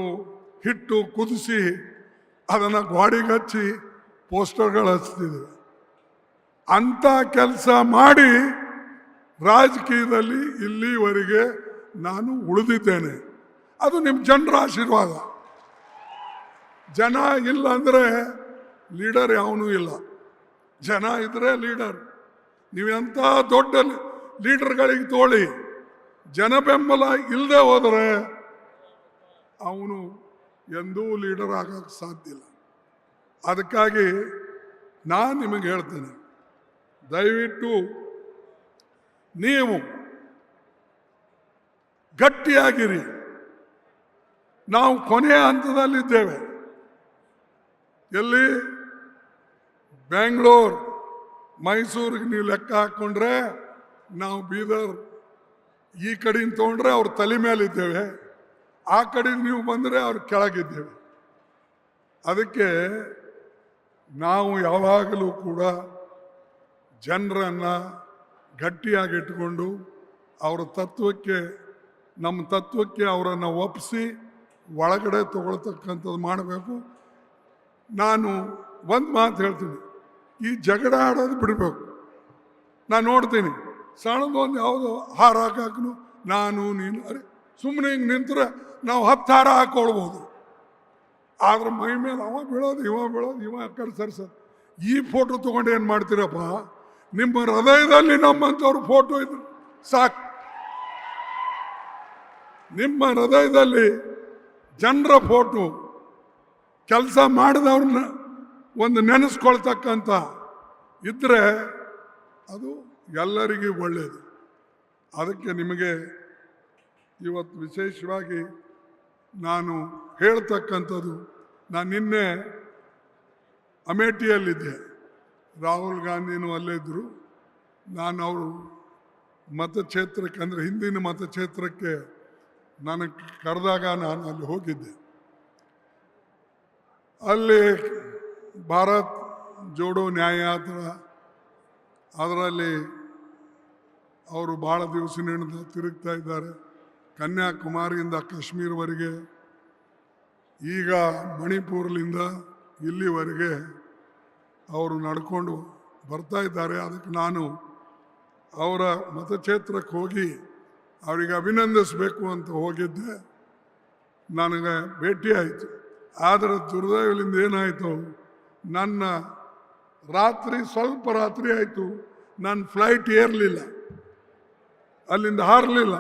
ಹಿಟ್ಟು ಕುದಿಸಿ ಅದನ್ನು ಗೋಡೆಗೆ ಹಚ್ಚಿ ಪೋಸ್ಟರ್ಗಳು ಹಚ್ತಿದ್ವಿ. ಅಂಥ ಕೆಲಸ ಮಾಡಿ ರಾಜಕೀಯದಲ್ಲಿ ಇಲ್ಲಿವರೆಗೆ ನಾನು ಉಳಿದಿದ್ದೇನೆ. ಅದು ನಿಮ್ಮ ಜನರ ಆಶೀರ್ವಾದ. ಜನ ಇಲ್ಲ ಅಂದರೆ ಲೀಡರ್ ಯಾವನೂ ಇಲ್ಲ. ಜನ ಇದ್ರೆ ಲೀಡರ್. ನೀವೆಂಥ ದೊಡ್ಡ ಲೀಡರ್ಗಳಿಗೆ ತೋಳಿ ಜನ ಬೆಂಬಲ ಇಲ್ಲದೆ ಹೋದರೆ ಅವನು ಎಂದೂ ಲೀಡರ್ ಆಗಕ್ಕೆ ಸಾಧ್ಯ ಇಲ್ಲ. ಅದಕ್ಕಾಗಿ ನಾನು ನಿಮಗೆ ಹೇಳ್ತೇನೆ, ದಯವಿಟ್ಟು ನೀವು ಗಟ್ಟಿಯಾಗಿರಿ. ನಾವು ಕೊನೆಯ ಹಂತದಲ್ಲಿದ್ದೇವೆ. ಎಲ್ಲಿ? ಬೆಂಗಳೂರು ಮೈಸೂರಿಗೆ ನೀವು ಲೆಕ್ಕ ಹಾಕ್ಕೊಂಡ್ರೆ ನಾವು ಬೀದರ್ ಈ ಕಡೆಯಿಂದ ತೊಗೊಂಡ್ರೆ ಅವ್ರ ತಲೆ ಮೇಲಿದ್ದೇವೆ, ಆ ಕಡೆ ನೀವು ಬಂದರೆ ಅವ್ರ ಕೆಳಗಿದ್ದೇವೆ. ಅದಕ್ಕೆ ನಾವು ಯಾವಾಗಲೂ ಕೂಡ ಜನರನ್ನು ಗಟ್ಟಿಯಾಗಿಟ್ಕೊಂಡು ಅವರ ತತ್ವಕ್ಕೆ, ನಮ್ಮ ತತ್ವಕ್ಕೆ ಅವರನ್ನು ಒಪ್ಪಿಸಿ ಒಳಗಡೆ ತಗೊಳ್ತಕ್ಕಂಥದ್ದು ಮಾಡಬೇಕು. ನಾನು ಒಂದು ಮಾತು ಹೇಳ್ತೀನಿ, ಈ ಜಗಳ ಆಡೋದು ಬಿಡಬೇಕು. ನಾನು ನೋಡ್ತೀನಿ ಸಣ್ಣದೊಂದು ಯಾವುದೋ ಹಾರ ಹಾಕೂ ನಾನು ನೀನು, ಅರೆ ಸುಮ್ಮನೆ ಹಿಂಗೆ ನಿಂತರೆ ನಾವು 10 ಹಾರ ಹಾಕ್ಕೊಳ್ಬೋದು. ಆದ್ರೆ ಮೈ ಮೇಲೆ ಅವ ಬೀಳೋದು ಇವ ಆ ಕಡೆ ಸರಿಸೋದು. ಈ ಫೋಟೋ ತೊಗೊಂಡು ಏನು ಮಾಡ್ತೀರಪ್ಪ? ನಿಮ್ಮ ಹೃದಯದಲ್ಲಿ ನಮ್ಮಂಥವ್ರ ಫೋಟೋ ಇದ್ರು ಸಾಕು. ನಿಮ್ಮ ಹೃದಯದಲ್ಲಿ ಜನರ ಫೋಟೋ, ಕೆಲಸ ಮಾಡಿದವ್ರನ್ನ ಒಂದು ನೆನೆಸ್ಕೊಳ್ತಕ್ಕಂಥ ಇದ್ದರೆ ಅದು ಎಲ್ಲರಿಗೂ ಒಳ್ಳೆಯದು. ಅದಕ್ಕೆ ನಿಮಗೆ ಇವತ್ತು ವಿಶೇಷವಾಗಿ ನಾನು ಹೇಳ್ತಕ್ಕಂಥದ್ದು, ನಾನು ನಿನ್ನೆ ಅಮೇಠಿಯಲ್ಲಿದ್ದೆ, ರಾಹುಲ್ ಗಾಂಧಿನೂ ಅಲ್ಲೇ ಇದ್ದರು. ನಾನು ಅವರು ಮತಕ್ಷೇತ್ರಕ್ಕೆ, ಅಂದರೆ ಹಿಂದಿನ ಮತಕ್ಷೇತ್ರಕ್ಕೆ ನನಗೆ ಕರೆದಾಗ ನಾನು ಅಲ್ಲಿ ಹೋಗಿದ್ದೆ. ಅಲ್ಲಿ ಭಾರತ್ ಜೋಡೋ ನ್ಯಾಯಯಾತ್ರ ಅದರಲ್ಲಿ ಅವರು ಭಾಳ ದಿವಸದಿಂದ ತಿರುಗ್ತಾ ಇದ್ದಾರೆ. ಕನ್ಯಾಕುಮಾರಿಯಿಂದ ಕಾಶ್ಮೀರವರೆಗೆ, ಈಗ ಮಣಿಪುರದಿಂದ ಇಲ್ಲಿವರೆಗೆ ಅವರು ನಡ್ಕೊಂಡು ಬರ್ತಾ ಇದ್ದಾರೆ. ಅದಕ್ಕೆ ನಾನು ಅವರ ಮತಕ್ಷೇತ್ರಕ್ಕೆ ಹೋಗಿ ಅವರಿಗೆ ಅಭಿನಂದಿಸಬೇಕು ಅಂತ ಹೋಗಿದ್ದೆ. ನನಗೆ ಭೇಟಿ ಆಯಿತು. ಆದರೆ ದುರ್ದೈವದಿಂದ ಏನಾಯಿತು, ನನ್ನ ಸ್ವಲ್ಪ ರಾತ್ರಿ ಆಯಿತು, ನನ್ನ ಫ್ಲೈಟ್ ಏರಲಿಲ್ಲ, ಅಲ್ಲಿಂದ ಹಾರಲಿಲ್ಲ.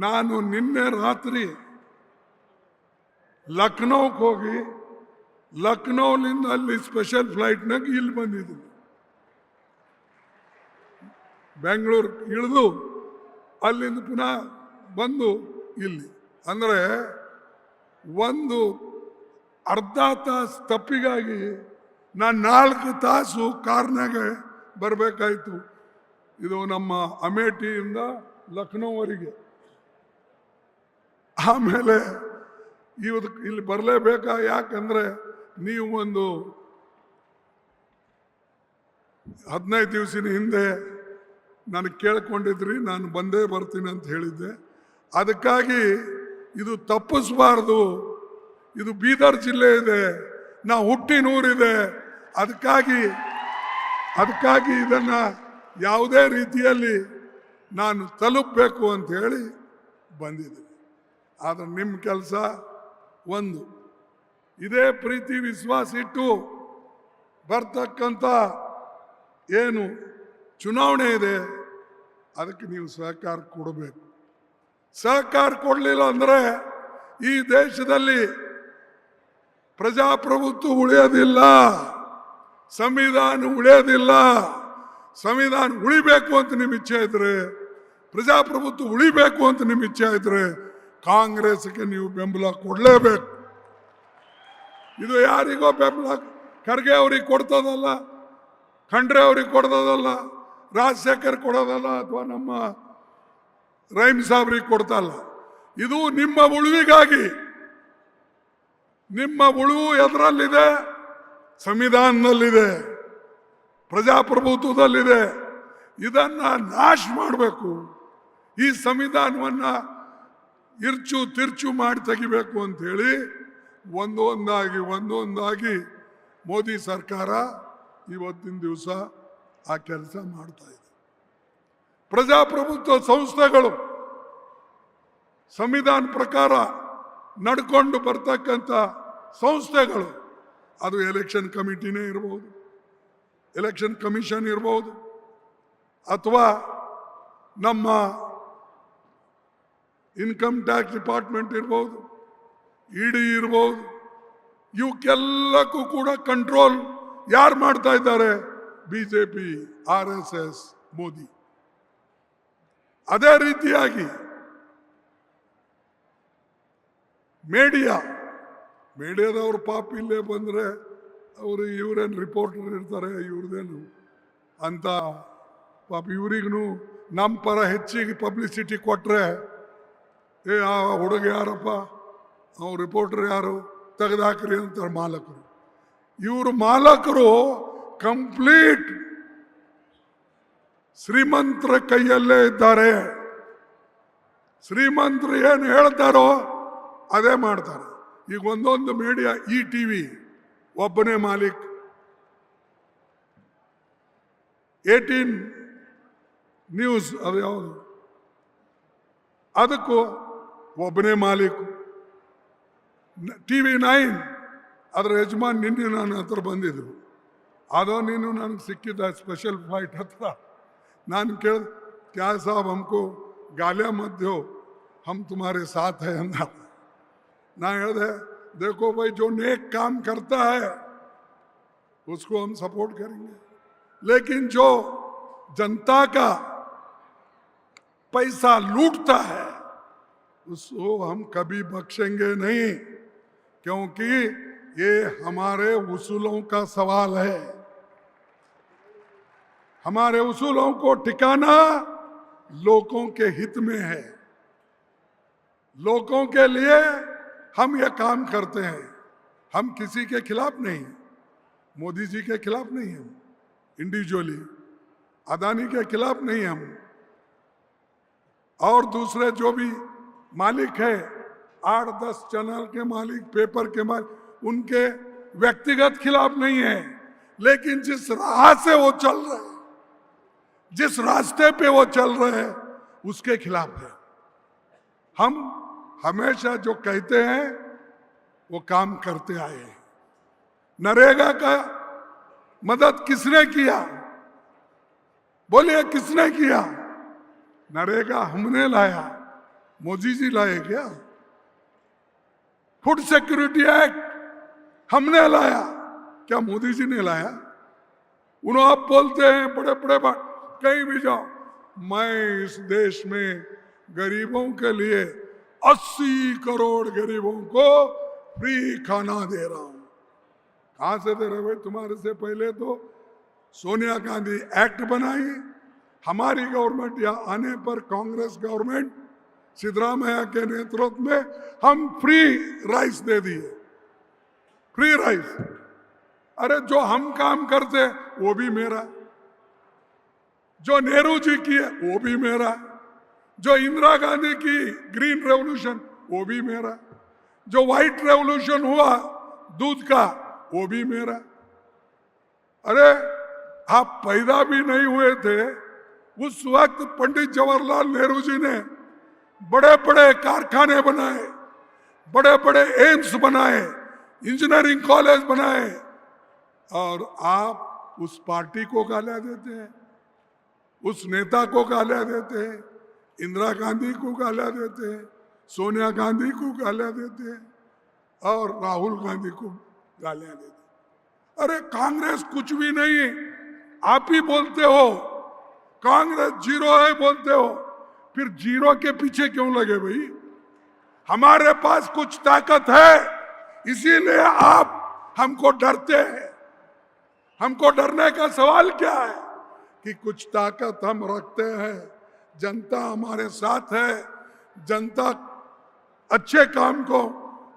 ನಾನು ನಿನ್ನೆ ರಾತ್ರಿ ಲಕ್ನೋಕ್ಕೆ ಹೋಗಿ ಲಕ್ನೋಲಿಂದ ಅಲ್ಲಿ ಸ್ಪೆಷಲ್ ಫ್ಲೈಟ್ನಾಗ ಇಲ್ಲಿ ಬಂದಿದ್ದೀನಿ. ಬೆಂಗಳೂರು ಇಳಿದು ಅಲ್ಲಿಂದ ಪುನಃ ಬಂದು ಇಲ್ಲಿ. ಅಂದರೆ ಒಂದು ಅರ್ಧ ತಾಸು ತಪ್ಪಿಗಾಗಿ ನಾನು 4 ತಾಸು ಕಾರ್ನಾಗ ಬರಬೇಕಾಯಿತು. ಇದು ನಮ್ಮ ಅಮೇಠಿಯಿಂದ ಲಕ್ನೋವರೆಗೆ. ಆಮೇಲೆ ಇವತ್ತು ಇಲ್ಲಿ ಬರಲೇಬೇಕಾ? ಯಾಕಂದರೆ ನೀವು ಒಂದು 15 ದಿವಸಿನ ಹಿಂದೆ ನನಗೆ ಕೇಳ್ಕೊಂಡಿದ್ರಿ, ನಾನು ಬಂದೇ ಬರ್ತೀನಿ ಅಂತ ಹೇಳಿದ್ದೆ. ಅದಕ್ಕಾಗಿ ಇದು ತಪ್ಪಿಸಬಾರ್ದು. ಇದು ಬೀದರ್ ಜಿಲ್ಲೆ ಇದೆ, ನಾವು ಹುಟ್ಟಿನೂರಿದೆ. ಅದಕ್ಕಾಗಿ ಇದನ್ನು ಯಾವುದೇ ರೀತಿಯಲ್ಲಿ ನಾನು ತಲುಪಬೇಕು ಅಂತ ಹೇಳಿ ಬಂದಿದ್ದೀನಿ. ಆದರೆ ನಿಮ್ಮ ಕೆಲಸ ಒಂದು, ಇದೇ ಪ್ರೀತಿ ವಿಶ್ವಾಸ ಇಟ್ಟು ಬರ್ತಕ್ಕಂಥ ಏನು ಚುನಾವಣೆ ಇದೆ ಅದಕ್ಕೆ ನೀವು ಸಹಕಾರ ಕೊಡಬೇಕು. ಸಹಕಾರ ಕೊಡಲಿಲ್ಲ ಅಂದರೆ ಈ ದೇಶದಲ್ಲಿ ಪ್ರಜಾಪ್ರಭುತ್ವ ಉಳಿಯೋದಿಲ್ಲ, ಸಂವಿಧಾನ ಉಳಿಯೋದಿಲ್ಲ. ಸಂವಿಧಾನ ಉಳಿಬೇಕು ಅಂತ ನಿಮ್ಮ ಇಚ್ಛೆ ಇದ್ರೆ, ಪ್ರಜಾಪ್ರಭುತ್ವ ಉಳಿಬೇಕು ಅಂತ ನಿಮ್ಮ ಇಚ್ಛೆ ಇದ್ರೆ ಕಾಂಗ್ರೆಸ್ಗೆ ನೀವು ಬೆಂಬಲ ಕೊಡಲೇಬೇಕು. ಇದು ಯಾರಿಗೋ ಬೆಂಬಲ ಖರ್ಗೆ ಅವ್ರಿಗೆ ಕೊಡ್ತದಲ್ಲ, ಖಂಡ್ರೆ ಅವ್ರಿಗೆ ಕೊಡ್ತದಲ್ಲ, ರಾಜಶೇಖರ್ ಕೊಡೋದಲ್ಲ, ಅಥವಾ ನಮ್ಮ ರೈಮ್ ಸಾಬ್ರಿಗೆ ಕೊಡ್ತಲ್ಲ. ಇದು ನಿಮ್ಮ ಉಳಿವಿಗಾಗಿ. ನಿಮ್ಮ ಉಳಿವು ಎದರಲ್ಲಿದೆ? ಸಂವಿಧಾನದಲ್ಲಿದೆ, ಪ್ರಜಾಪ್ರಭುತ್ವದಲ್ಲಿದೆ. ಇದನ್ನ ನಾಶ ಮಾಡಬೇಕು. ಈ ಸಂವಿಧಾನವನ್ನ ಇರ್ಚು ತಿರ್ಚು ಮಾಡಿ ತೆಗಿಬೇಕು ಅಂತ ಹೇಳಿ ಒಂದೊಂದಾಗಿ ಮೋದಿ ಸರ್ಕಾರ ಇವತ್ತಿನ ದಿವಸ ಆ ಕೆಲಸ ಮಾಡ್ತಾ ಇದೆ. ಪ್ರಜಾಪ್ರಭುತ್ವ ಸಂಸ್ಥೆಗಳು ಸಂವಿಧಾನ ಪ್ರಕಾರ ನಡ್ಕೊಂಡು ಬರ್ತಕ್ಕಂಥ ಸಂಸ್ಥೆಗಳು, ಅದು ಎಲೆಕ್ಷನ್ ಕಮಿಟಿನೇ ಇರಬಹುದು, ಎಲೆಕ್ಷನ್ ಕಮಿಷನ್ ಇರಬಹುದು, ಅಥವಾ ನಮ್ಮ ಇನ್ಕಮ್ ಟ್ಯಾಕ್ಸ್ ಡಿಪಾರ್ಟ್ಮೆಂಟ್ ಇರ್ಬೋದು, ಇಡಿ ಇರ್ಬೋದು, ಇವಕ್ಕೆಲ್ಲಕ್ಕೂ ಕೂಡ ಕಂಟ್ರೋಲ್ ಯಾರು ಮಾಡ್ತಾ ಇದ್ದಾರೆ? BJP, RSS, Modi. ಅದೇ ರೀತಿಯಾಗಿ ಮೀಡಿಯಾದವ್ರು ಪಾಪ ಇಲ್ಲೇ ಬಂದರೆ ಇವರೇನು ರಿಪೋರ್ಟರ್ ಇರ್ತಾರೆ, ಇವ್ರದೇನು ಅಂತ ಪಾಪ ಇವ್ರಿಗೂ ನಮ್ಮ ಪರ ಹೆಚ್ಚಿಗೆ ಪಬ್ಲಿಸಿಟಿ ಕೊಟ್ಟರೆ, ಆ ಹುಡುಗ ಯಾರಪ್ಪ, ಅವ್ರು ರಿಪೋರ್ಟರ್ ಯಾರು, ತೆಗೆದಾಕ್ರಿ ಅಂತಾರೆ ಮಾಲಕರು. ಇವರು ಮಾಲಕರು ಕಂಪ್ಲೀಟ್ ಶ್ರೀಮಂತರ ಕೈಯಲ್ಲೇ ಇದ್ದಾರೆ. ಶ್ರೀಮಂತರು ಏನು ಹೇಳ್ತಾರೋ ಅದೇ ಮಾಡ್ತಾರೆ. ಈಗ ಒಂದೊಂದು ಮೀಡಿಯಾ, ಈ TV ಒಬ್ಬನೇ ಮಾಲೀಕ್, 18 ನ್ಯೂಸ್ ಅದು ಯಾವುದು, ಅದಕ್ಕೂ ಒಬ್ಬನೇ ಮಾಲೀಕು. TV9 ಅದರ ಯಜಮಾನ್ ನಿನ್ನೆ ನನ್ನ ಹತ್ರ ಬಂದಿದ್ರು. ಅದೋ ನೀನು ನನಗೆ ಸಿಕ್ಕಿದ್ದ ಸ್ಪೆಷಲ್ ಫ್ಲೈಟ್ ಹತ್ರ. ನಾನು ಕೇಳಿದೆ, ಕ್ಯಾ ಸಾಬ್ ಹಮ್ಕೋ गालियां मत दो, हम तुम्हारे साथ है अंदर. ना ಹೇಳಿದೆ, देखो भाई जो नेक काम करता है उसको हम सपोर्ट करेंगे, लेकिन जो जनता का पैसा लूटता है उसको हम कभी बख्शेंगे नहीं, क्योंकि ये हमारे उसूलों का सवाल है. हमारे उसूलों को टिकाना लोगों के हित में है. लोगों के लिए हम ये काम करते हैं. हम किसी के खिलाफ नहीं, मोदी जी के खिलाफ नहीं हम इंडिविजुअली, अदानी के खिलाफ नहीं हम, और दूसरे जो भी मालिक है, 8-10 चैनल के मालिक, पेपर के मालिक, उनके व्यक्तिगत खिलाफ नहीं है. लेकिन जिस राह से वो चल रहे हैं, जिस रास्ते पे वो चल रहे हैं, उसके खिलाफ है. हम हमेशा जो कहते हैं वो काम करते आए हैं. नरेगा का मदद किसने किया? बोलिए, किसने किया? नरेगा हमने लाया, मोदी जी लाए क्या? फूड सिक्योरिटी एक्ट हमने लाया, क्या मोदी जी ने लाया? उन्होंने आप बोलते हैं बड़े बड़े बात, कहीं भी जाओ, मैं इस देश में गरीबों के लिए 80 करोड़ गरीबों को फ्री खाना दे रहा हूं. कहां से दे रहे भाई? तुम्हारे से पहले तो सोनिया गांधी एक्ट बनाई. हमारी गवर्नमेंट यहाँ आने पर कांग्रेस गवर्नमेंट सिद्धरामैया के नेतृत्व में हम फ्री राइस दे दिए. Free rice. अरे जो हम काम करते वो भी मेरा, जो नेहरू जी की है वो भी मेरा, जो इंदिरा गांधी की ग्रीन रेवोल्यूशन वो भी मेरा, जो व्हाइट रेवोल्यूशन हुआ दूध का वो भी मेरा. अरे आप पैदा भी नहीं हुए थे उस वक्त पंडित जवाहरलाल नेहरू जी ने बड़े बड़े कारखाने बनाए, बड़े बड़े एम्स बनाए, इंजीनियरिंग कॉलेज बनाए, और आप उस पार्टी को गालियां देते हैं, उस नेता को गालियां देते हैं, इंदिरा गांधी को गालियां देते हैं, सोनिया गांधी को गालियां देते हैं, और राहुल गांधी को गालियां देते हैं. अरे कांग्रेस कुछ भी नहीं, आप ही बोलते हो कांग्रेस जीरो है बोलते हो, फिर जीरो के पीछे क्यों लगे भाई? हमारे पास कुछ ताकत है, इसीलिए आप हमको डरते हैं. हमको डरने का सवाल क्या है कि कुछ ताकत हम रखते हैं, जनता हमारे साथ है, जनता अच्छे काम को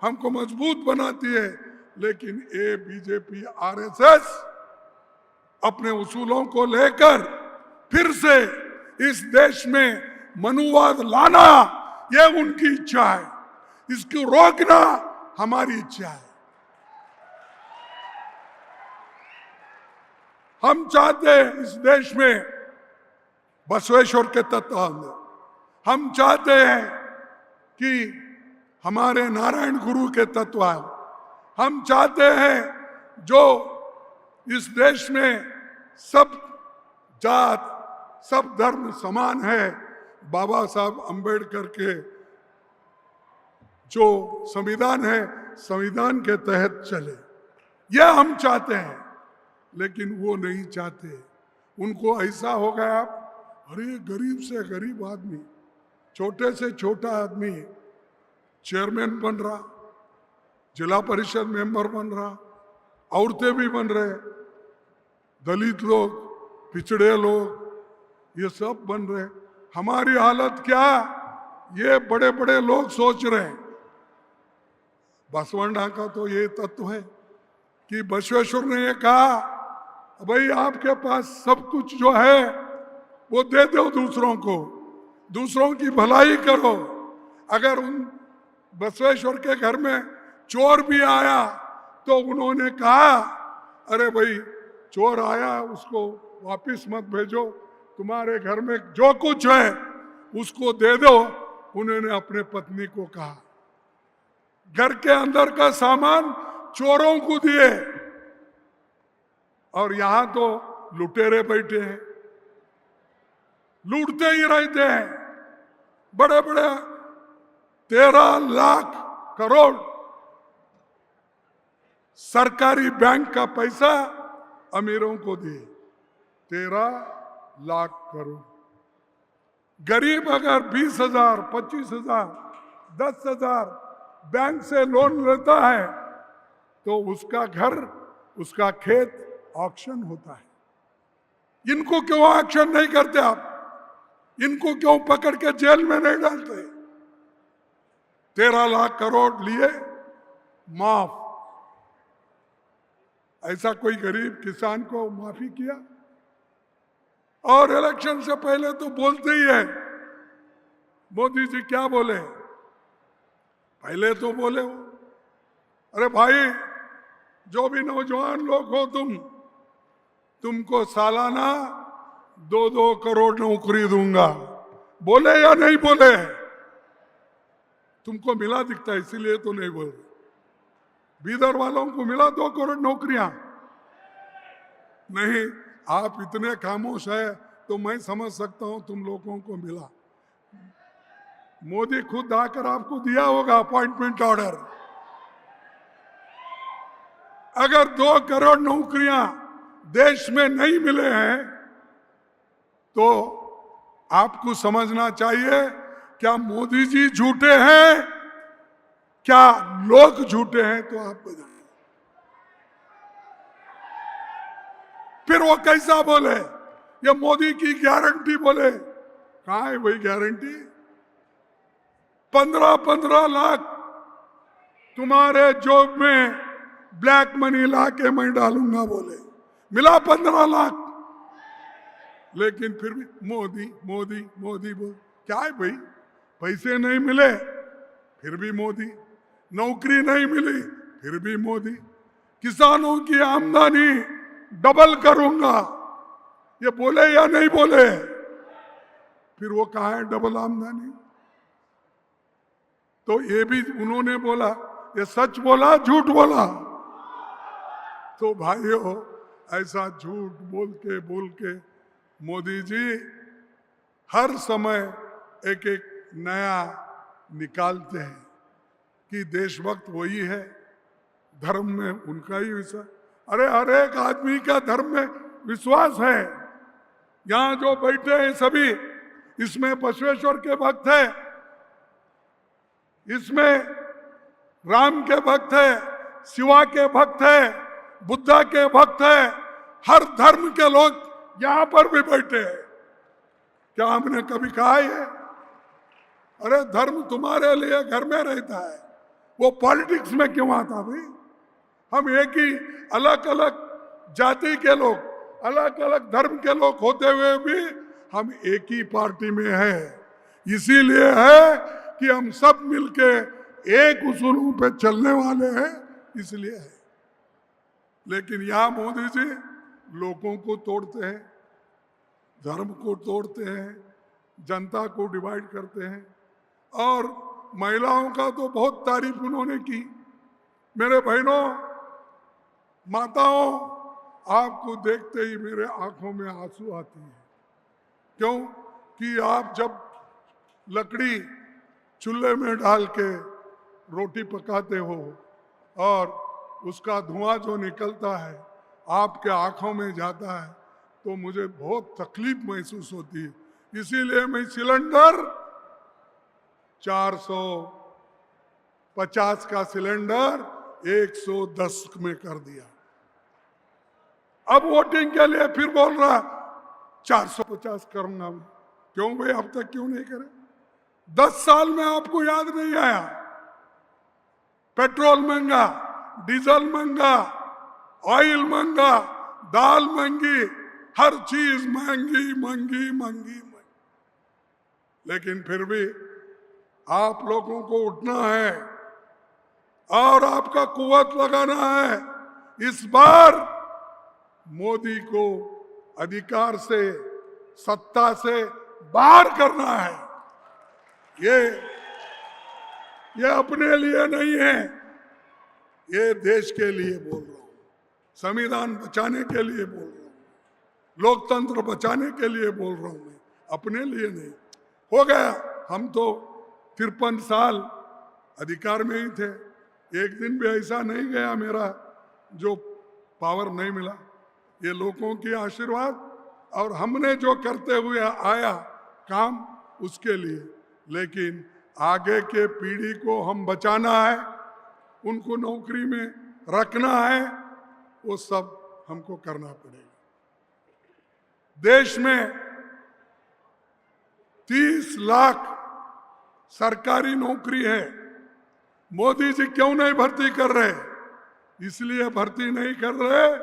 हमको मजबूत बनाती है. लेकिन ये बीजेपी आरएसएस अपने उसूलों को लेकर फिर से इस देश में मनुवाद लाना, ये उनकी इच्छा है। इसको रोकना हमारी इच्छा है। हम चाहते हैं इस देश में बसवेश्वर के तत्व आए। हम चाहते हैं कि हमारे नारायण गुरु के तत्व आए। हम चाहते हैं जो इस देश में सब जात सब धर्म समान है, बाबा साहब अंबेडकर के जो संविधान है, संविधान के तहत चले, यह हम चाहते हैं। लेकिन वो नहीं चाहते। उनको ऐसा हो गया, अरे गरीब से गरीब आदमी, छोटे से छोटा आदमी चेयरमैन बन रहा, जिला परिषद मेंबर बन रहा, औरतें भी बन रहे, दलित लोग, पिछड़े लोग, ये सब बन रहे। हमारी हालत क्या, ये बड़े बड़े लोग सोच रहे हैं। बसवण्णा का तो ये तत्व है कि बसवेश्वर ने ये कहा, भाई आपके पास सब कुछ जो है वो दे दो दूसरों को, दूसरों की भलाई करो। अगर उन बसवेश्वर के घर में चोर भी आया तो उन्होंने कहा, अरे भाई चोर आया उसको वापिस मत भेजो, तुम्हारे घर में जो कुछ है उसको दे दो। उन्होंने अपने पत्नी को कहा, घर के अंदर का सामान चोरों को दिए। और यहां तो लुटेरे बैठे हैं, लूटते ही रहते हैं। बड़े बड़े 13 लाख करोड़ सरकारी बैंक का पैसा अमीरों को दिए, 13 लाख करोड़। गरीब अगर 20,000, 25,000, 10,000 बैंक से लोन लेता है तो उसका घर, उसका खेत ऑक्शन होता है। इनको क्यों ऑक्शन नहीं करते आप? इनको क्यों पकड़ के जेल में नहीं डालते? 13 लाख करोड़ लिए माफ। ऐसा कोई गरीब किसान को माफी किया? और इलेक्शन से पहले तो बोलते ही है, मोदी जी क्या बोले? पहले तो बोले वो, अरे भाई जो भी नौजवान लोग हो तुमको सालाना 2-2 करोड़ नौकरी दूंगा। बोले या नहीं बोले? तुमको मिला दिखता है इसीलिए तो नहीं बोल रहे। बीदर वालों को मिला 2 करोड़ नौकरियां? नहीं, आप इतने खामोश है तो मैं समझ सकता हूं तुम लोगों को मिला। मोदी खुद आकर आपको दिया होगा अपॉइंटमेंट ऑर्डर। अगर 2 करोड़ नौकरियां देश में नहीं मिले हैं तो आपको समझना चाहिए, क्या मोदी जी झूठे हैं, क्या लोग झूठे हैं? तो आप बताएं। फिर वो कैसा बोले? ये मोदी की गारंटी बोले। कहां है वही गारंटी? 15-15 लाख तुम्हारे जॉब में ब्लैक मनी ला के मैं डालूंगा बोले। मिला 15 लाख। लेकिन फिर भी मोदी मोदी मोदी बोल। क्या है भाई? पैसे नहीं मिले फिर भी मोदी, नौकरी नहीं मिली फिर भी मोदी, किसानों की आमदनी डबल करूंगा, ये बोले या नहीं बोले? फिर वो कहा है डबल आमदनी? तो ये भी उन्होंने बोला, ये सच बोला झूठ बोला? तो भाइयों, ऐसा झूठ बोल के मोदी जी हर समय एक एक नया निकालते हैं कि देशभक्त वही है, धर्म में उनका ही विश्वास। अरे हर एक आदमी का धर्म में विश्वास है। यहां जो बैठे हैं सभी, इसमें बसवेश्वर के भक्त है, इसमें राम के भक्त है, शिवा के भक्त है, बुद्धा के भक्त है, हर धर्म के लोग यहां पर भी बैठे हैं। क्या हमने कभी कहा है अरे धर्म तुम्हारे लिए घर में रहता है, वो पॉलिटिक्स में क्यों आता भाई? हम एक ही अलग अलग जाति के लोग, अलग अलग धर्म के लोग होते हुए भी हम एक ही पार्टी में हैं। इसीलिए है कि हम सब मिलके एक उसूलों पे चलने वाले हैं, इसलिए है। लेकिन यहां मोदी जी लोगों को तोड़ते हैं, धर्म को तोड़ते हैं, जनता को डिवाइड करते हैं। और महिलाओं का तो बहुत तारीफ उन्होंने की। मेरे बहनों, माताओं, आपको देखते ही मेरे आंखों में आंसू आती है। क्यों? कि आप जब लकड़ी चूल्हे में डाल के रोटी पकाते हो और उसका धुआं जो निकलता है आपके आंखों में जाता है, तो मुझे बहुत तकलीफ महसूस होती है। इसीलिए मैं सिलेंडर 450 का सिलेंडर 110 में कर दिया। अब वोटिंग के लिए फिर बोल रहा 450 करूंगा मैं। क्यों भाई, अब तक क्यों नहीं करे? 10 साल में आपको याद नहीं आया? पेट्रोल महंगा, डीजल महंगा, ऑयल महंगा, दाल महंगी, हर चीज महंगी महंगी महंगी। लेकिन फिर भी आप लोगों को उठना है और आपका कुव्वत लगाना है। इस बार मोदी को अधिकार से, सत्ता से बाहर करना है। ये अपने लिए नहीं है, ये देश के लिए बोल रहा हूं, संविधान बचाने के लिए बोल रहा हूं, लोकतंत्र बचाने के लिए बोल रहा हूं, मैं अपने लिए नहीं। हो गया, हम तो 53 साल अधिकार में ही थे, एक दिन भी ऐसा नहीं गया मेरा जो पावर नहीं मिला। ये लोगों की आशीर्वाद और हमने जो करते हुए आया काम, उसके लिए। लेकिन आगे के पीढ़ी को हम बचाना है, उनको नौकरी में रखना है, वो सब हमको करना पड़ेगा। देश में 30 लाख सरकारी नौकरी है। मोदी जी क्यों नहीं भर्ती कर रहे? इसलिए भर्ती नहीं कर रहे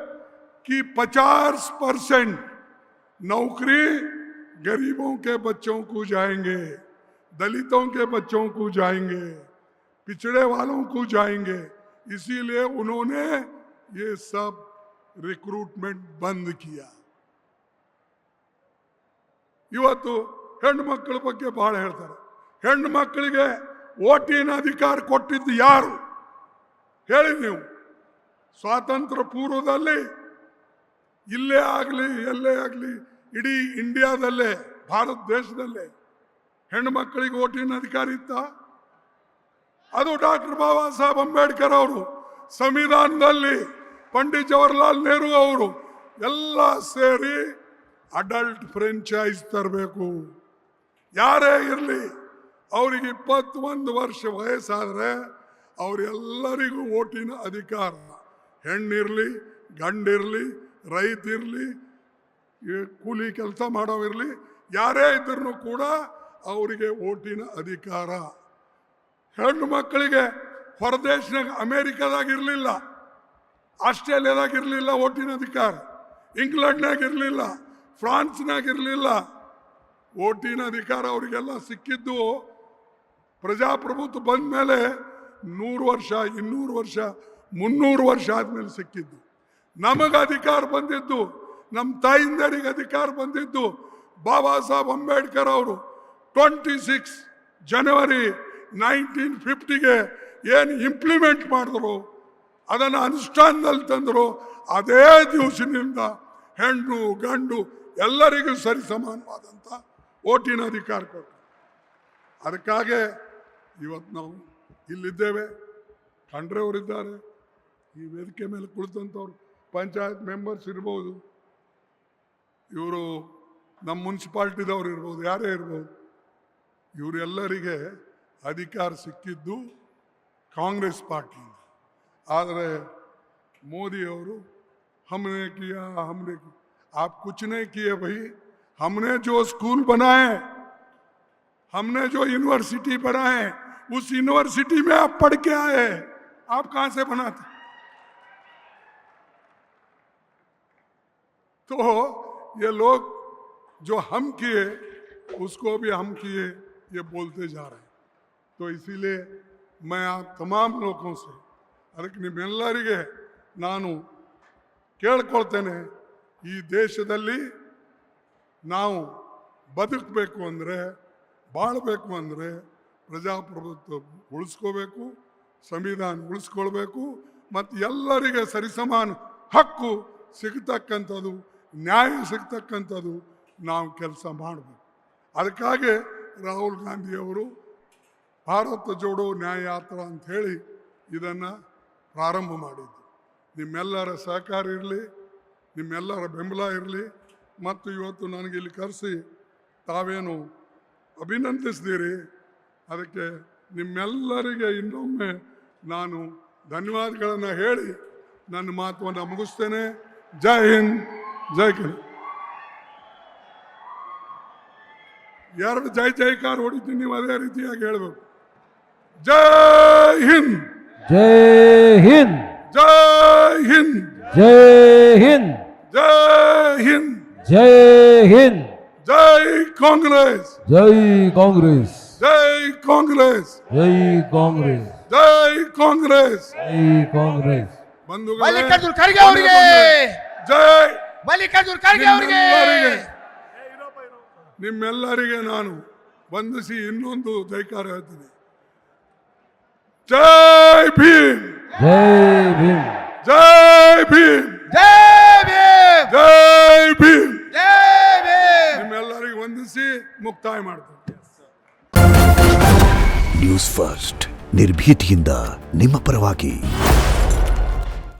कि 50% नौकरी गरीबों के बच्चों को जाएंगे, दलितों के बच्चों को जाएंगे, पिछड़े वालों को जाएंगे। इसीलिए उन्होंने ये सब रिक्रूटमेंट बंद किया। ಇವತ್ತು ಹೆಣ್ಣು ಮಕ್ಕಳ ಬಗ್ಗೆ ಬಹಳ ಹೇಳ್ತಾರೆ. ಹೆಣ್ಣು ಮಕ್ಕಳಿಗೆ ವೋಟಿನ ಅಧಿಕಾರ ಕೊಟ್ಟಿದ್ದು ಯಾರು ಹೇಳಿ ನೀವು? ಸ್ವಾತಂತ್ರ್ಯ ಪೂರ್ವದಲ್ಲಿ ಇಲ್ಲೇ ಆಗಲಿ ಎಲ್ಲೇ ಆಗಲಿ ಇಡೀ ಇಂಡಿಯಾದಲ್ಲೇ, ಭಾರತ ದೇಶದಲ್ಲೇ ಹೆಣ್ಣು ಮಕ್ಕಳಿಗೆ ವೋಟಿನ ಅಧಿಕಾರ ಇತ್ತ? ಅದು ಡಾಕ್ಟರ್ ಬಾಬಾ ಸಾಹೇಬ್ ಅಂಬೇಡ್ಕರ್ ಅವರು ಸಂವಿಧಾನದಲ್ಲಿ, ಪಂಡಿತ್ ಜವಾಹರ್ಲಾಲ್ ನೆಹರು ಅವರು ಎಲ್ಲ ಸೇರಿ ಅಡಲ್ಟ್ ಫ್ರೆಂಚೈಸ್ ತರಬೇಕು. ಯಾರೇ ಇರಲಿ, ಅವರಿಗೆ 21 ವರ್ಷ ವಯಸ್ಸಾದ್ರೆ ಅವರೆಲ್ಲರಿಗೂ ವೋಟಿನ ಅಧಿಕಾರ. ಹೆಣ್ಣಿರಲಿ, ಗಂಡಿರಲಿ, ರೈತಿರಲಿ, ಕೂಲಿ ಕೆಲಸ ಮಾಡೋವಿರಲಿ, ಯಾರೇ ಇದ್ರೂ ಕೂಡ ಅವರಿಗೆ ವೋಟಿನ ಅಧಿಕಾರ. ಹೆಣ್ಣು ಮಕ್ಕಳಿಗೆ ಹೊರದೇಶನಾಗ, ಅಮೇರಿಕಾದಾಗ ಇರಲಿಲ್ಲ, ಆಸ್ಟ್ರೇಲಿಯಾದಾಗ ಇರಲಿಲ್ಲ ವೋಟಿನ ಅಧಿಕಾರ, ಇಂಗ್ಲೆಂಡ್ನಾಗ ಇರಲಿಲ್ಲ, ಫ್ರಾನ್ಸ್ನಾಗ ಇರಲಿಲ್ಲ. ವೋಟಿನ ಅಧಿಕಾರ ಅವರಿಗೆಲ್ಲ ಸಿಕ್ಕಿದ್ದು ಪ್ರಜಾಪ್ರಭುತ್ವ ಬಂದ ಮೇಲೆ 100 ವರ್ಷ, 200 ವರ್ಷ, 300 ವರ್ಷ ಆದ್ಮೇಲೆ ಸಿಕ್ಕಿದ್ದು. ನಮಗೆ ಅಧಿಕಾರ ಬಂದಿದ್ದು, ನಮ್ಮ ತಾಯಿಂದರಿಗೆ ಅಧಿಕಾರ ಬಂದಿದ್ದು ಬಾಬಾ ಸಾಹೇಬ್ ಅಂಬೇಡ್ಕರ್ ಅವರು 26 ಜನವರಿ 1950ಗೆ ಏನು ಇಂಪ್ಲಿಮೆಂಟ್ ಮಾಡಿದ್ರು, ಅದನ್ನು ಅನುಷ್ಠಾನದಲ್ಲಿ ತಂದರು. ಅದೇ ದಿವಸದಿಂದ ಹೆಣ್ಣು ಗಂಡು ಎಲ್ಲರಿಗೂ ಸರಿ ಸಮಾನವಾದಂಥ ವೋಟಿನ ಅಧಿಕಾರ ಕೊಟ್ಟರು. ಅದಕ್ಕಾಗಿ ಇವತ್ತು ನಾವು ಇಲ್ಲಿದ್ದೇವೆ. ಖಂಡ್ರೆ ಅವರಿದ್ದಾರೆ, ಈ ವೇದಿಕೆ ಮೇಲೆ ಕುಳಿತಂಥವ್ರು ಪಂಚಾಯತ್ ಮೆಂಬರ್ಸ್ ಇರ್ಬೋದು, ಇವರು ನಮ್ಮ ಮುನ್ಸಿಪಾಲ್ಟಿದವ್ರು ಇರ್ಬೋದು, ಯಾರೇ ಇರ್ಬೋದು. ಇವರೆಲ್ಲರಿಗೆ ಅಧಿಕಾರ ಸಿಕ್ಕಿದ್ದು ಕಾಂಗ್ರೆಸ್ ಪಾರ್ಟಿಯಿಂದ. ಆದರೆ ಮೋದಿಯವರು हमने किया, हमने किया। आप कुछ नहीं किए भाई। हमने जो स्कूल बनाए, हमने जो यूनिवर्सिटी बनाए, उस यूनिवर्सिटी में आप पढ़ के आए। आप कहां से बनाते? तो ये लोग जो हम किए उसको भी हम किए ये बोलते जा रहे हैं. तो इसीलिए मैं आप तमाम लोगों से ಅದಕ್ಕೆ ನಿಮ್ಮೆಲ್ಲರಿಗೆ ನಾನು ಕೇಳ್ಕೊಳ್ತೇನೆ, ಈ ದೇಶದಲ್ಲಿ ನಾವು ಬದುಕಬೇಕು ಅಂದರೆ, ಬಾಳಬೇಕು ಅಂದರೆ ಪ್ರಜಾಪ್ರಭುತ್ವ ಉಳಿಸ್ಕೋಬೇಕು, ಸಂವಿಧಾನ ಉಳಿಸ್ಕೊಳ್ಬೇಕು, ಮತ್ತು ಎಲ್ಲರಿಗೆ ಸರಿಸಮಾನ ಹಕ್ಕು ಸಿಗ್ತಕ್ಕಂಥದ್ದು, ನ್ಯಾಯ ಸಿಗ್ತಕ್ಕಂಥದ್ದು ನಾವು ಕೆಲಸ ಮಾಡಬೇಕು. ಅದಕ್ಕಾಗಿ ರಾಹುಲ್ ಗಾಂಧಿಯವರು ಭಾರತ ಜೋಡೋ ನ್ಯಾಯ ಯಾತ್ರಾ ಅಂಥೇಳಿ ಇದನ್ನು ಪ್ರಾರಂಭ ಮಾಡಿದ್ದು. ನಿಮ್ಮೆಲ್ಲರ ಸಹಕಾರ ಇರಲಿ, ನಿಮ್ಮೆಲ್ಲರ ಬೆಂಬಲ ಇರಲಿ. ಮತ್ತು ಇವತ್ತು ನನಗೆ ಇಲ್ಲಿ ಕರೆಸಿ ತಾವೇನು ಅಭಿನಂದಿಸಿದ್ದೀರಿ, ಅದಕ್ಕೆ ನಿಮ್ಮೆಲ್ಲರಿಗೆ ಇನ್ನೊಮ್ಮೆ ನಾನು ಧನ್ಯವಾದಗಳನ್ನು ಹೇಳಿ ನನ್ನ ಮಾತನ್ನು ಮುಗಿಸ್ತೇನೆ. ಜೈ ಹಿಂದ್, ಜೈ ಕನ್ನಡ. ಎರಡು ಜೈ ಜೈಕಾರ ಹೊಡಿತೀನಿ, ನೀವು ಅದೇ ರೀತಿಯಾಗಿ ಹೇಳಬೇಕು. ಜೈ ಹಿಂದ್, ಜೈ ಹಿಂದ್, ಜೈ ಹಿಂದ್, ಜೈ ಹಿಂದ್, ಜೈ ಹಿಂದ್, ಜೈ ಹಿಂದ್, ಜೈ ಕಾಂಗ್ರೆಸ್, ಜೈ ಕಾಂಗ್ರೆಸ್, ಜೈ ಕಾಂಗ್ರೆಸ್, ಜೈ ಕಾಂಗ್ರೆಸ್, ಜೈ ಕಾಂಗ್ರೆಸ್. ಜೈ ಕಾಂಗ್ರೆಸ್. ಬಂಧುಗಳೇ, ಮಲ್ಲಿಕಾರ್ಜುನ್ ಖರ್ಗೆ ಅವರಿಗೆ ಜೈ. ಮಲ್ಲಿಕಾರ್ಜುನ್ ಖರ್ಗೆ ಅವರಿಗೆ ನಿಮ್ಮೆಲ್ಲರಿಗೆ ನಾನು ವಂದಿಸಿ ಇನ್ನೊಂದು ಜೈಕಾರ ಹೇಳ್ತೀನಿ. ಜೈ ಭೀಮ್, ಜೈ ಭೀಮ್, ಜೈ ಭೀಮ್, ಜೈ ಭೀಮ್, ಜೈ ಭೀಮ್. ಜೈ ಭೀಮ್. ನಿಮ್ಮೆಲ್ಲರಿಗೆ ವಂದಿಸಿ ಮುಕ್ತಾಯ ಮಾಡ್ತೀನಿ. ನ್ಯೂಸ್ ಫಸ್ಟ್ ನಿರ್ಭೀತಿಯಿಂದ ನಿಮ್ಮ ಪರವಾಗಿ.